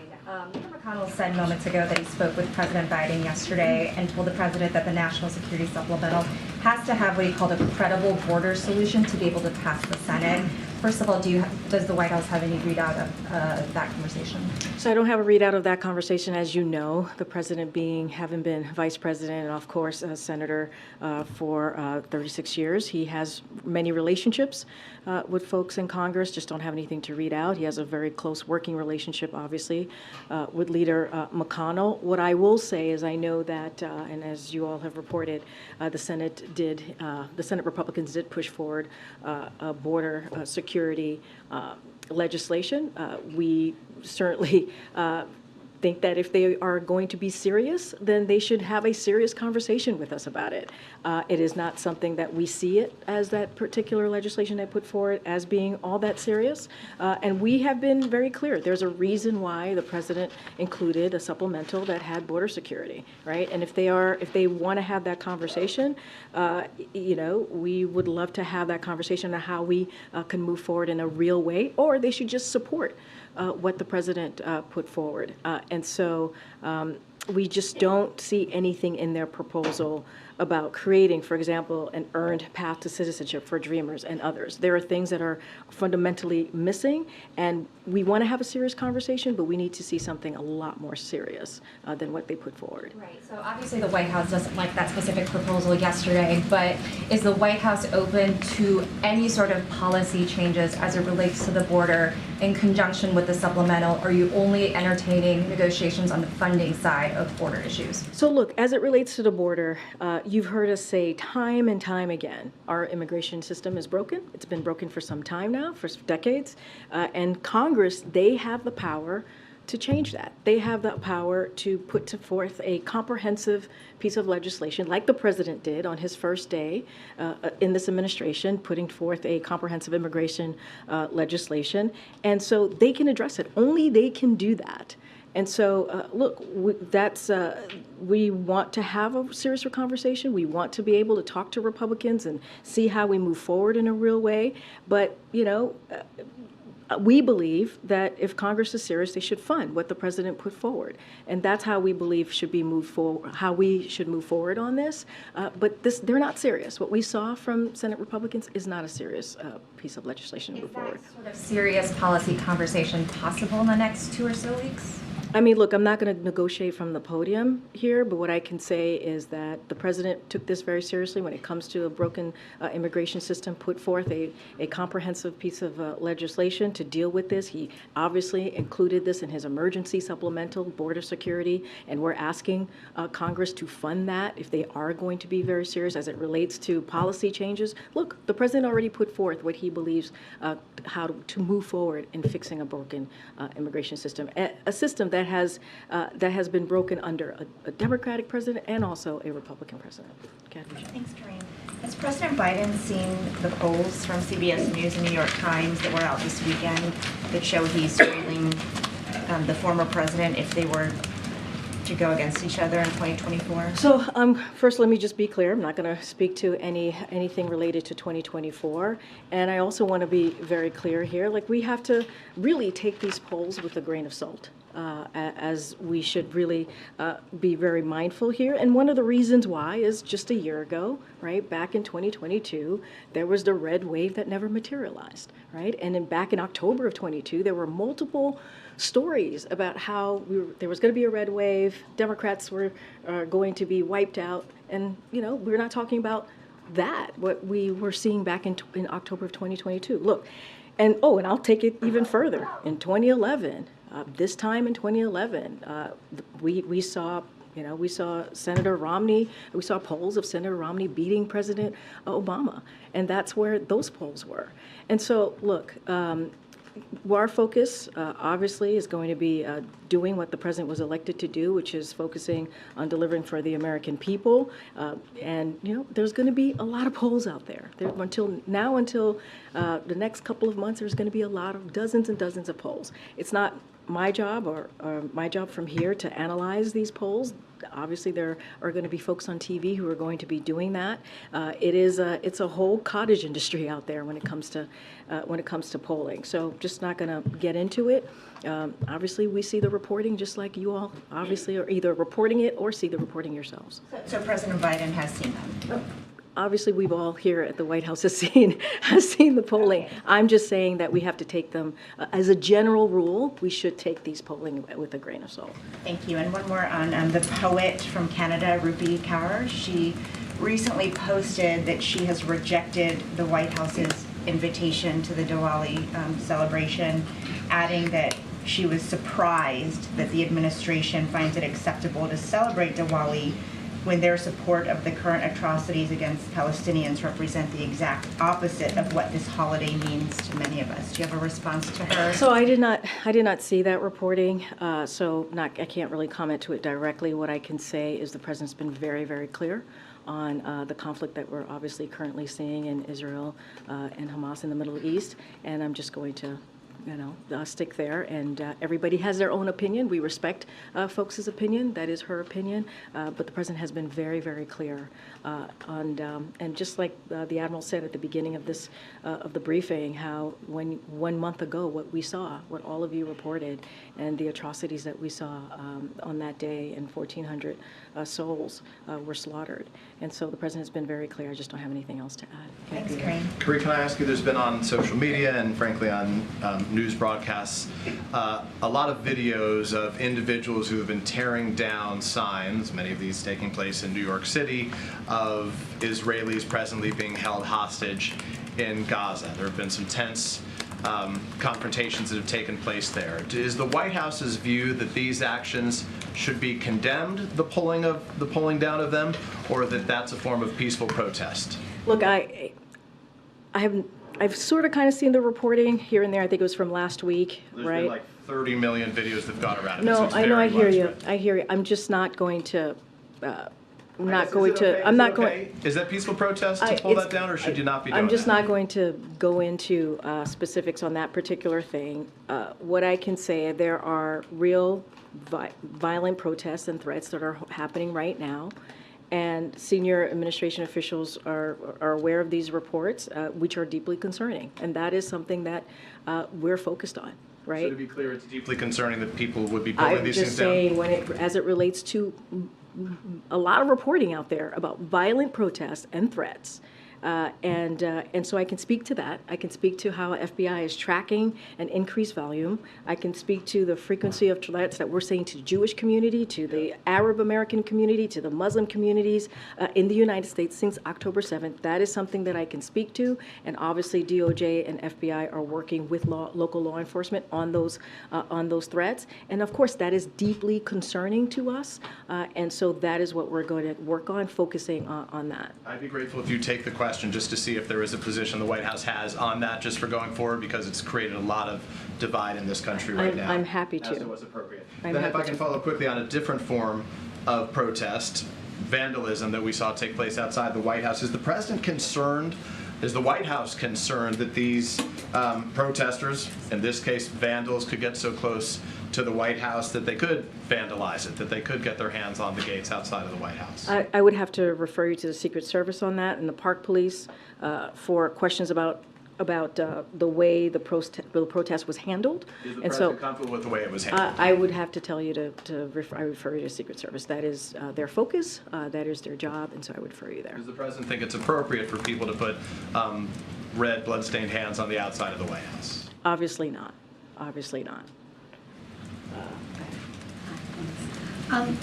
Leader McConnell said moments ago that he spoke with President Biden yesterday and told the president that the national security supplemental has to have what he called a credible border solution to be able to pass the Senate. First of all, does the White House have any readout of that conversation? So I don't have a readout of that conversation. As you know, the president having been vice president and, of course, a senator for 36 years, he has many relationships with folks in Congress, just don't have anything to read out. He has a very close working relationship, obviously, with Leader McConnell. What I will say is I know that, and as you all have reported, the Senate Republicans did push forward a border security legislation. We certainly think that if they are going to be serious, then they should have a serious conversation with us about it. It is not something that we see it as that particular legislation they put forward as being all that serious. And we have been very clear. There's a reason why the president included a supplemental that had border security, right? And if they want to have that conversation, we would love to have that conversation on how we can move forward in a real way, or they should just support what the president put forward. And so we just don't see anything in their proposal about creating, for example, an earned path to citizenship for Dreamers and others. There are things that are fundamentally missing, and we want to have a serious conversation, but we need to see something a lot more serious than what they put forward. Right, so obviously the White House doesn't like that specific proposal yesterday, but is the White House open to any sort of policy changes as it relates to the border in conjunction with the supplemental? Or are you only entertaining negotiations on the funding side of border issues? So look, as it relates to the border, you've heard us say time and time again, our immigration system is broken. It's been broken for some time now, for decades. And Congress, they have the power to change that. They have the power to put forth a comprehensive piece of legislation, like the president did on his first day in this administration, putting forth a comprehensive immigration legislation. And so they can address it. Only they can do that. And so, look, we want to have a serious conversation. We want to be able to talk to Republicans and see how we move forward in a real way. But, we believe that if Congress is serious, they should fund what the president put forward. And that's how we believe should be moved forward, how we should move forward on this. But they're not serious. What we saw from Senate Republicans is not a serious piece of legislation to move forward. Is that sort of serious policy conversation possible in the next 2 or so weeks? I mean, look, I'm not going to negotiate from the podium here, but what I can say is that the president took this very seriously when it comes to a broken immigration system, put forth a comprehensive piece of legislation to deal with this. He obviously included this in his emergency supplemental border security, and we're asking Congress to fund that if they are going to be very serious as it relates to policy changes. Look, the president already put forth what he believes how to move forward in fixing a broken immigration system, a system that has been broken under a Democratic president and also a Republican president. Catherine. Thanks, Karine. Has President Biden seen the polls from CBS News and New York Times that were out this weekend that show he's trailing the former president if they were to go against each other in 2024? So first, let me just be clear. I'm not going to speak to anything related to 2024. And I also want to be very clear here. Like, we have to really take these polls with a grain of salt, as we should really be very mindful here. And one of the reasons why is just a year ago, right, back in 2022, there was the red wave that never materialized, right? And then back in October of 22, there were multiple stories about how there was going to be a red wave, Democrats were going to be wiped out, and we're not talking about that, what we were seeing back in October of 2022. Look, and I'll take it even further. In 2011, this time in 2011, we saw Senator Romney, we saw polls of Senator Romney beating President Obama, and that's where those polls were. And so, look, our focus, obviously, is going to be doing what the president was elected to do, which is focusing on delivering for the American people. And there's going to be a lot of polls out there. Until the next couple of months, there's going to be a lot of dozens and dozens of polls. It's not my job or my job from here to analyze these polls. Obviously, there are going to be folks on TV who are going to be doing that. It's a whole cottage industry out there when it comes to polling. So just not going to get into it. Obviously, we see the reporting just like you all obviously are either reporting it or see the reporting yourselves. So President Biden has seen them? Obviously, we've all here at the White House has seen the polling. Okay. I'm just saying that we have to take them as a general rule. We should take these polling with a grain of salt. Thank you. And one more on the poet from Canada, Rupi Kaur. She recently posted that she has rejected the White House's invitation to the Diwali celebration, adding that she was surprised that the administration finds it acceptable to celebrate Diwali when their support of the current atrocities against Palestinians represent the exact opposite of what this holiday means to many of us. Do you have a response to her? So I did not see that reporting, I can't really comment to it directly. What I can say is the president's been very, very clear on the conflict that we're obviously currently seeing in Israel and Hamas in the Middle East, and I'm just going to stick there, and everybody has their own opinion. We respect folks' opinion. That is her opinion, but the president has been very, very clear and just like the Admiral said at the beginning of this of the briefing, how when 1 month ago what we saw, what all of you reported, and the atrocities that we saw on that day, and 1,400 souls were slaughtered. And so the president has been very clear. I just don't have anything else to add. Thanks, Karine. Karine, can I ask you, there's been on social media and frankly on news broadcasts, a lot of videos of individuals who have been tearing down signs, many of these taking place in New York City, of Israelis presently being held hostage in Gaza. There have been some tense confrontations that have taken place there. Is the White House's view that these actions should be condemned, the pulling down of them, or that that's a form of peaceful protest? Look, I've sort of kind of seen the reporting here and there. I think it was from last week, There's right? been like 30 million videos that have gone around. No, so I know, I hear you. widespread. I hear you. I'm just not going to. I'm not Is going it to. okay? I'm Is not it going. okay? Is that peaceful protest to pull that down, or should you not be doing I'm just that? not going to go into specifics on that particular thing. What I can say, there are real violent protests and threats that are happening right now, and senior administration officials are aware of these reports, which are deeply concerning, and that is something that we're focused on. Right? So to be clear, it's deeply concerning that people would be pulling these things down? I'm just saying, as it relates to a lot of reporting out there about violent protests and threats, And so I can speak to that. I can speak to how FBI is tracking an increased volume. I can speak to the frequency of threats that we're seeing to the Jewish community, to the Arab American community, to the Muslim communities in the United States since October 7th. That is something that I can speak to, and obviously DOJ and FBI are working with local law enforcement on those threats. And of course, that is deeply concerning to us, and so that is what we're going to work on, focusing on that. I'd be grateful if you take the question just to see if there is a position the White House has on that just for going forward, because it's created a lot of divide in this country right now. I'm happy to. As it was appropriate. I'm Then if happy I can to. follow quickly on a different form of protest, vandalism that we saw take place outside the White House. Is the president concerned, is the White House concerned that these protesters, in this case vandals, could get so close to the White House that they could vandalize it, that they could get their hands on the gates outside of the White House? I would have to refer you to the Secret Service on that and the Park Police for questions about the way the protest was handled. Is the And so president comfortable with the way it was handled? I would have to tell you I refer you to Secret Service. That is their focus, that is their job, and so I would refer you there. Does the president think it's appropriate for people to put red bloodstained hands on the outside of the White House? Obviously not. Obviously not.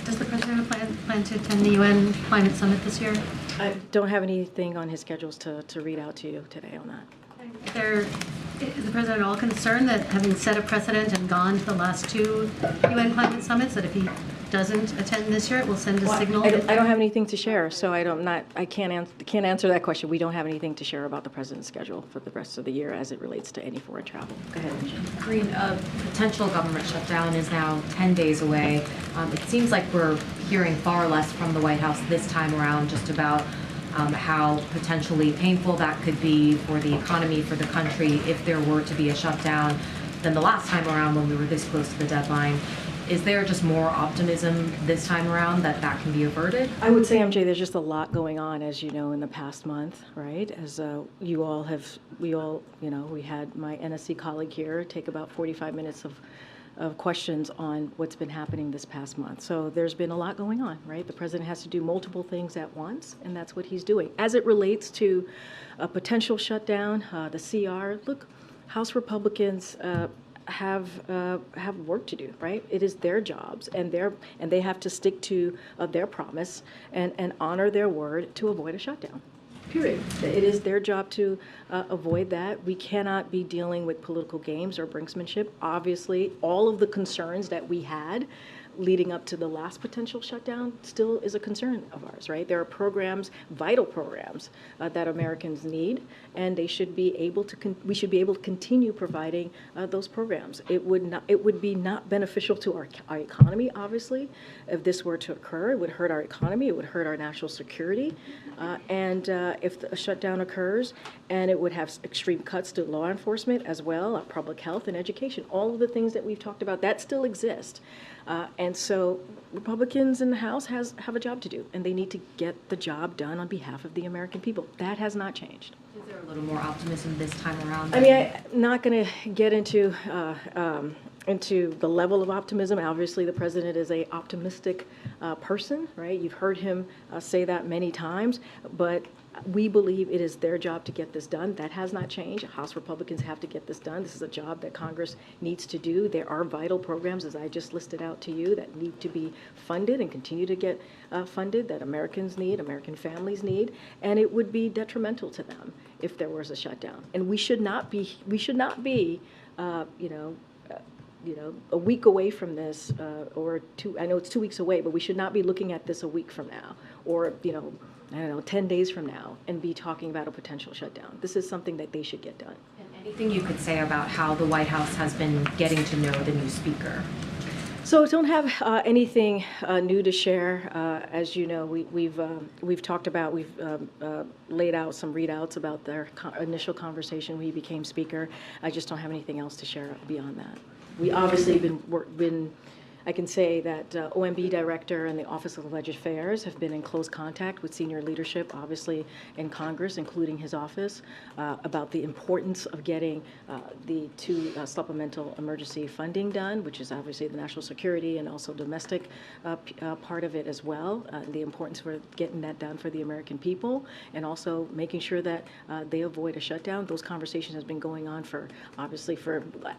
Does the president plan to attend the UN Climate Summit this year? I don't have anything on his schedules to read out to you today on that. Is the president at all concerned that, having set a precedent and gone to the last two UN climate summits, that if he doesn't attend this year, it will send a signal? I don't have anything to share, so I can't answer that question. We don't have anything to share about the president's schedule for the rest of the year as it relates to any foreign travel. Go ahead, Jim. Karine, a potential government shutdown is now 10 days away. It seems like we're hearing far less from the White House this time around just about how potentially painful that could be for the economy, for the country, if there were to be a shutdown than the last time around when we were this close to the deadline. Is there just more optimism this time around that that can be averted? I would say, MJ, there's just a lot going on, as you know, in the past month, right? As we had my NSC colleague here take about 45 minutes of questions on what's been happening this past month. So there's been a lot going on, right? The president has to do multiple things at once, and that's what he's doing. As it relates to a potential shutdown, the CR, look, House Republicans have work to do, right? It is their jobs, and they have to stick to their promise and honor their word to avoid a shutdown. Period. It is their job to avoid that. We cannot be dealing with political games or brinksmanship. Obviously, all of the concerns that we had leading up to the last potential shutdown still is a concern of ours, right? There are programs, vital programs, that Americans need, and they should be able to. We should be able to continue providing those programs. It would be not beneficial to our economy, obviously, if this were to occur. It would hurt our economy. It would hurt our national security, and if a shutdown occurs, and it would have extreme cuts to law enforcement as well, public health and education. All of the things that we've talked about that still exist. And so Republicans in the House have a job to do, and they need to get the job done on behalf of the American people. That has not changed. Is there a little more optimism this time around? I mean, I'm not going to get into the level of optimism. Obviously, the president is an optimistic person, right? You've heard him say that many times, but we believe it is their job to get this done. That has not changed. House Republicans have to get this done. This is a job that Congress needs to do. There are vital programs, as I just listed out to you, that need to be funded and continue to get funded, that Americans need, American families need, and it would be detrimental to them if there was a shutdown. And we should not be a week away from this, or I know it's 2 weeks away, but we should not be looking at this a week from now, or, 10 days from now, and be talking about a potential shutdown. This is something that they should get done. And anything you could say about how the White House has been getting to know the new speaker? So don't have anything new to share. As you know, we've talked about, we've laid out some readouts about their initial conversation when he became speaker. I just don't have anything else to share beyond that. We obviously I can say that OMB Director and the Office of Alleged Affairs have been in close contact with senior leadership, obviously in Congress, including his office, about the importance of getting the two supplemental emergency funding done, which is obviously the national security and also domestic part of it as well, the importance for getting that done for the American people, and also making sure that they avoid a shutdown. Those conversations have been going on for, obviously,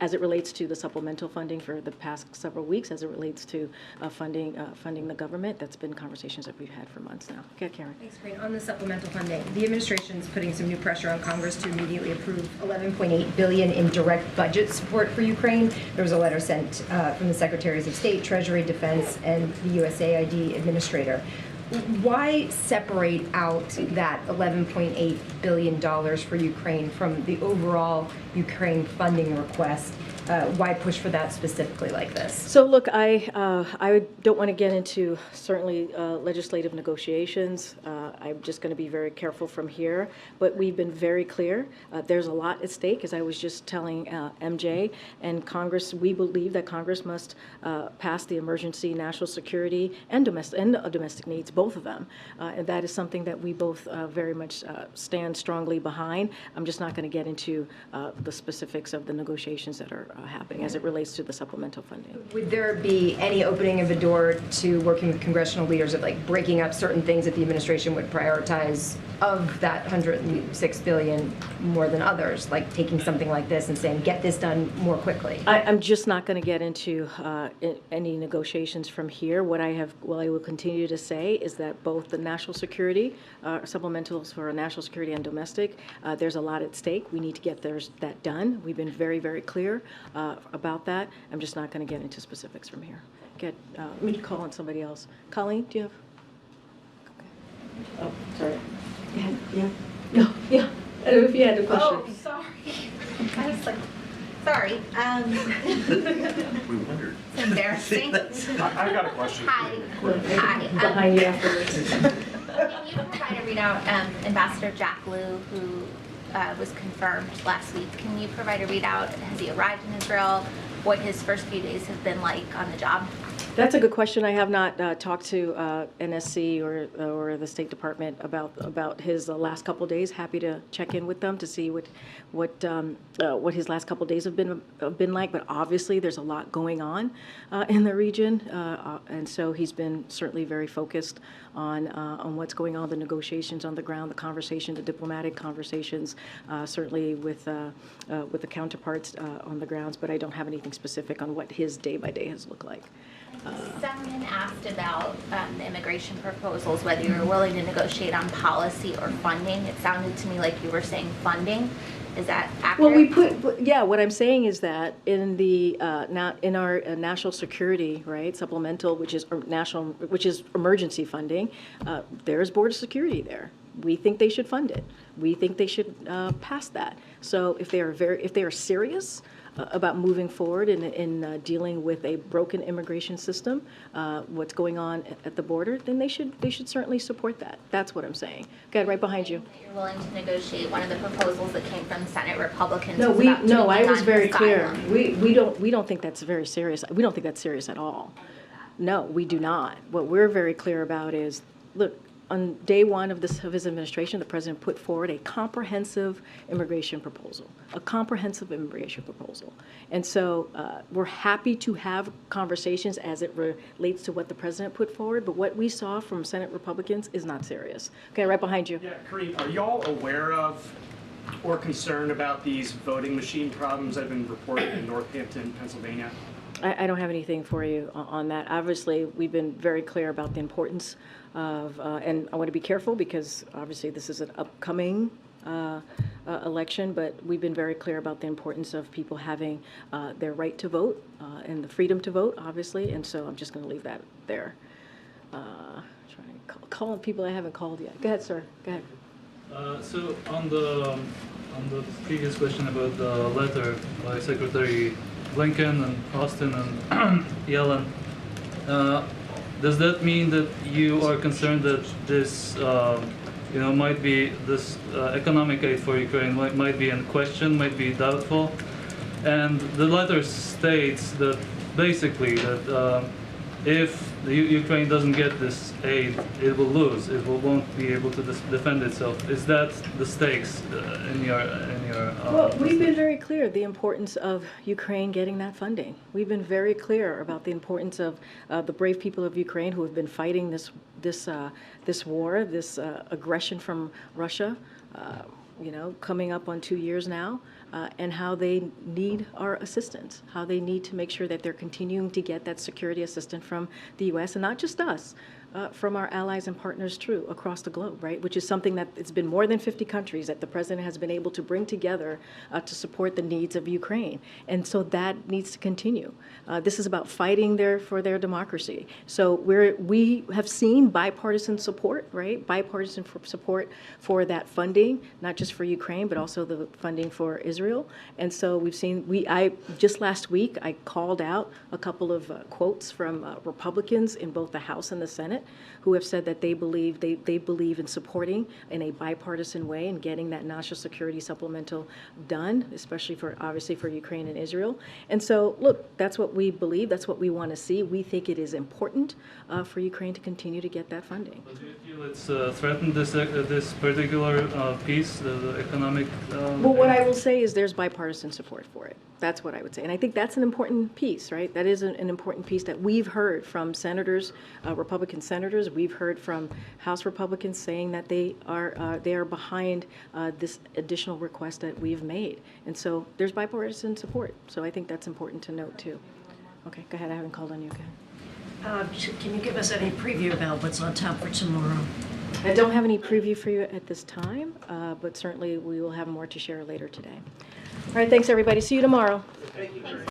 as it relates to the supplemental funding for the past several weeks, as it relates to funding the government. That's been conversations that we've had for months now. Okay, Karen. Thanks, Karine. On the supplemental funding, the administration's putting some new pressure on Congress to immediately approve $11.8 billion in direct budget support for Ukraine. There was a letter sent from the Secretaries of State, Treasury, Defense, and the USAID administrator. Why separate out that $11.8 billion for Ukraine from the overall Ukraine funding request? Why push for that specifically like this? So look, I don't want to get into certainly legislative negotiations. I'm just going to be very careful from here. But we've been very clear. There's a lot at stake, as I was just telling MJ. And Congress, we believe that Congress must pass the emergency national security and domestic needs, both of them. And that is something that we both very much stand strongly behind. I'm just not going to get into the specifics of the negotiations that are happening as it relates to the supplemental funding. Would there be any opening of a door to working with congressional leaders of like breaking up certain things that the administration would prioritize of that $106 billion more than others, like taking something like this and saying, get this done more quickly? I'm just not going to get into any negotiations from here. What I will continue to say is that both the national security, supplementals for national security and domestic, there's a lot at stake. We need to get that done. We've been very, very clear about that. I'm just not going to get into specifics from here. Let me call on somebody else. Colleen, do you have? Okay. Oh, sorry. Yeah. No, yeah. I don't know if you had a question. Oh, sorry. I was like, sorry. We wondered. It's embarrassing. I got a question. Hi. Hi. Behind you afterwards. Can you provide a readout, Ambassador Jack Lew, who was confirmed last week? Can you provide a readout? Has he arrived in Israel? What his first few days have been like on the job? That's a good question. I have not talked to NSC or the State Department about his last couple of days. Happy to check in with them to see what his last couple of days have been like. But obviously, there's a lot going on in the region, and so he's been certainly very focused on what's going on, the negotiations on the ground, the conversation, the diplomatic conversations, certainly with the counterparts on the grounds. But I don't have anything specific on what his day by day has looked like. Someone asked about the immigration proposals, whether you were willing to negotiate on policy or funding. It sounded to me like you were saying funding. Is that accurate? Well, what I'm saying is that in in our national security, right, supplemental, which is emergency funding, there's border security there. We think they should fund it. We think they should pass that. So if they are serious about moving forward in dealing with a broken immigration system, what's going on at the border, then they should certainly support that. That's what I'm saying. Okay, right behind you. You're willing to negotiate one of the proposals that came from Senate Republicans. No, I was very clear. We don't think that's very serious. We don't think that's serious at all. No, we do not. What we're very clear about is, look, on day one of his administration, the president put forward a comprehensive immigration proposal, And so we're happy to have conversations as it relates to what the president put forward, but what we saw from Senate Republicans is not serious. Okay, right behind you. Yeah, Karine, are y'all aware of or concerned about these voting machine problems that have been reported in Northampton, Pennsylvania? I don't have anything for you on that. Obviously, we've been very clear about the importance of, and I want to be careful because obviously this is an upcoming election, but we've been very clear about the importance of people having their right to vote and the freedom to vote, obviously, and so I'm just going to leave that there. Trying to call people I haven't called yet. Go ahead, sir. Go ahead. So on the previous question about the letter by Secretary Blinken and Austin and Yellen, does that mean that you are concerned that this, might be this economic aid for Ukraine might be in question, might be doubtful? And the letter states that basically that if the Ukraine doesn't get this aid, it will lose. It won't be able to defend itself. Is that the stakes in your? Well, we've been very clear the importance of Ukraine getting that funding. We've been very clear about the importance of the brave people of Ukraine who have been fighting this war, this aggression from Russia. Coming up on 2 years now, and how they need our assistance, how they need to make sure that they're continuing to get that security assistance from the U.S. and not just us, from our allies and partners too across the globe, right? Which is something that it's been more than 50 countries that the president has been able to bring together to support the needs of Ukraine. And so that needs to continue. This is about fighting for their democracy. So we have seen bipartisan support, right? Bipartisan support for that funding, not just for Ukraine, but also the funding for Israel. And so we've seen, just last week, I called out a couple of quotes from Republicans in both the House and the Senate who have said that they believe in supporting in a bipartisan way and getting that national security supplemental done, especially obviously for Ukraine and Israel. And so, look, that's what we believe. That's what we want to see. We think it is important for Ukraine to continue to get that funding. Do you feel it's threatened this particular piece, the economic? Well, what I will say is there's bipartisan support for it. That's what I would say. And I think that's an important piece, right? That is an important piece that we've heard from senators, Republican senators. We've heard from House Republicans saying that they are behind this additional request that we've made. And so there's bipartisan support. So I think that's important to note too. Okay, go ahead. I haven't called on you. Go ahead. Can you give us any preview about what's on tap for tomorrow? I don't have any preview for you at this time, but certainly we will have more to share later today. All right, thanks everybody. See you tomorrow.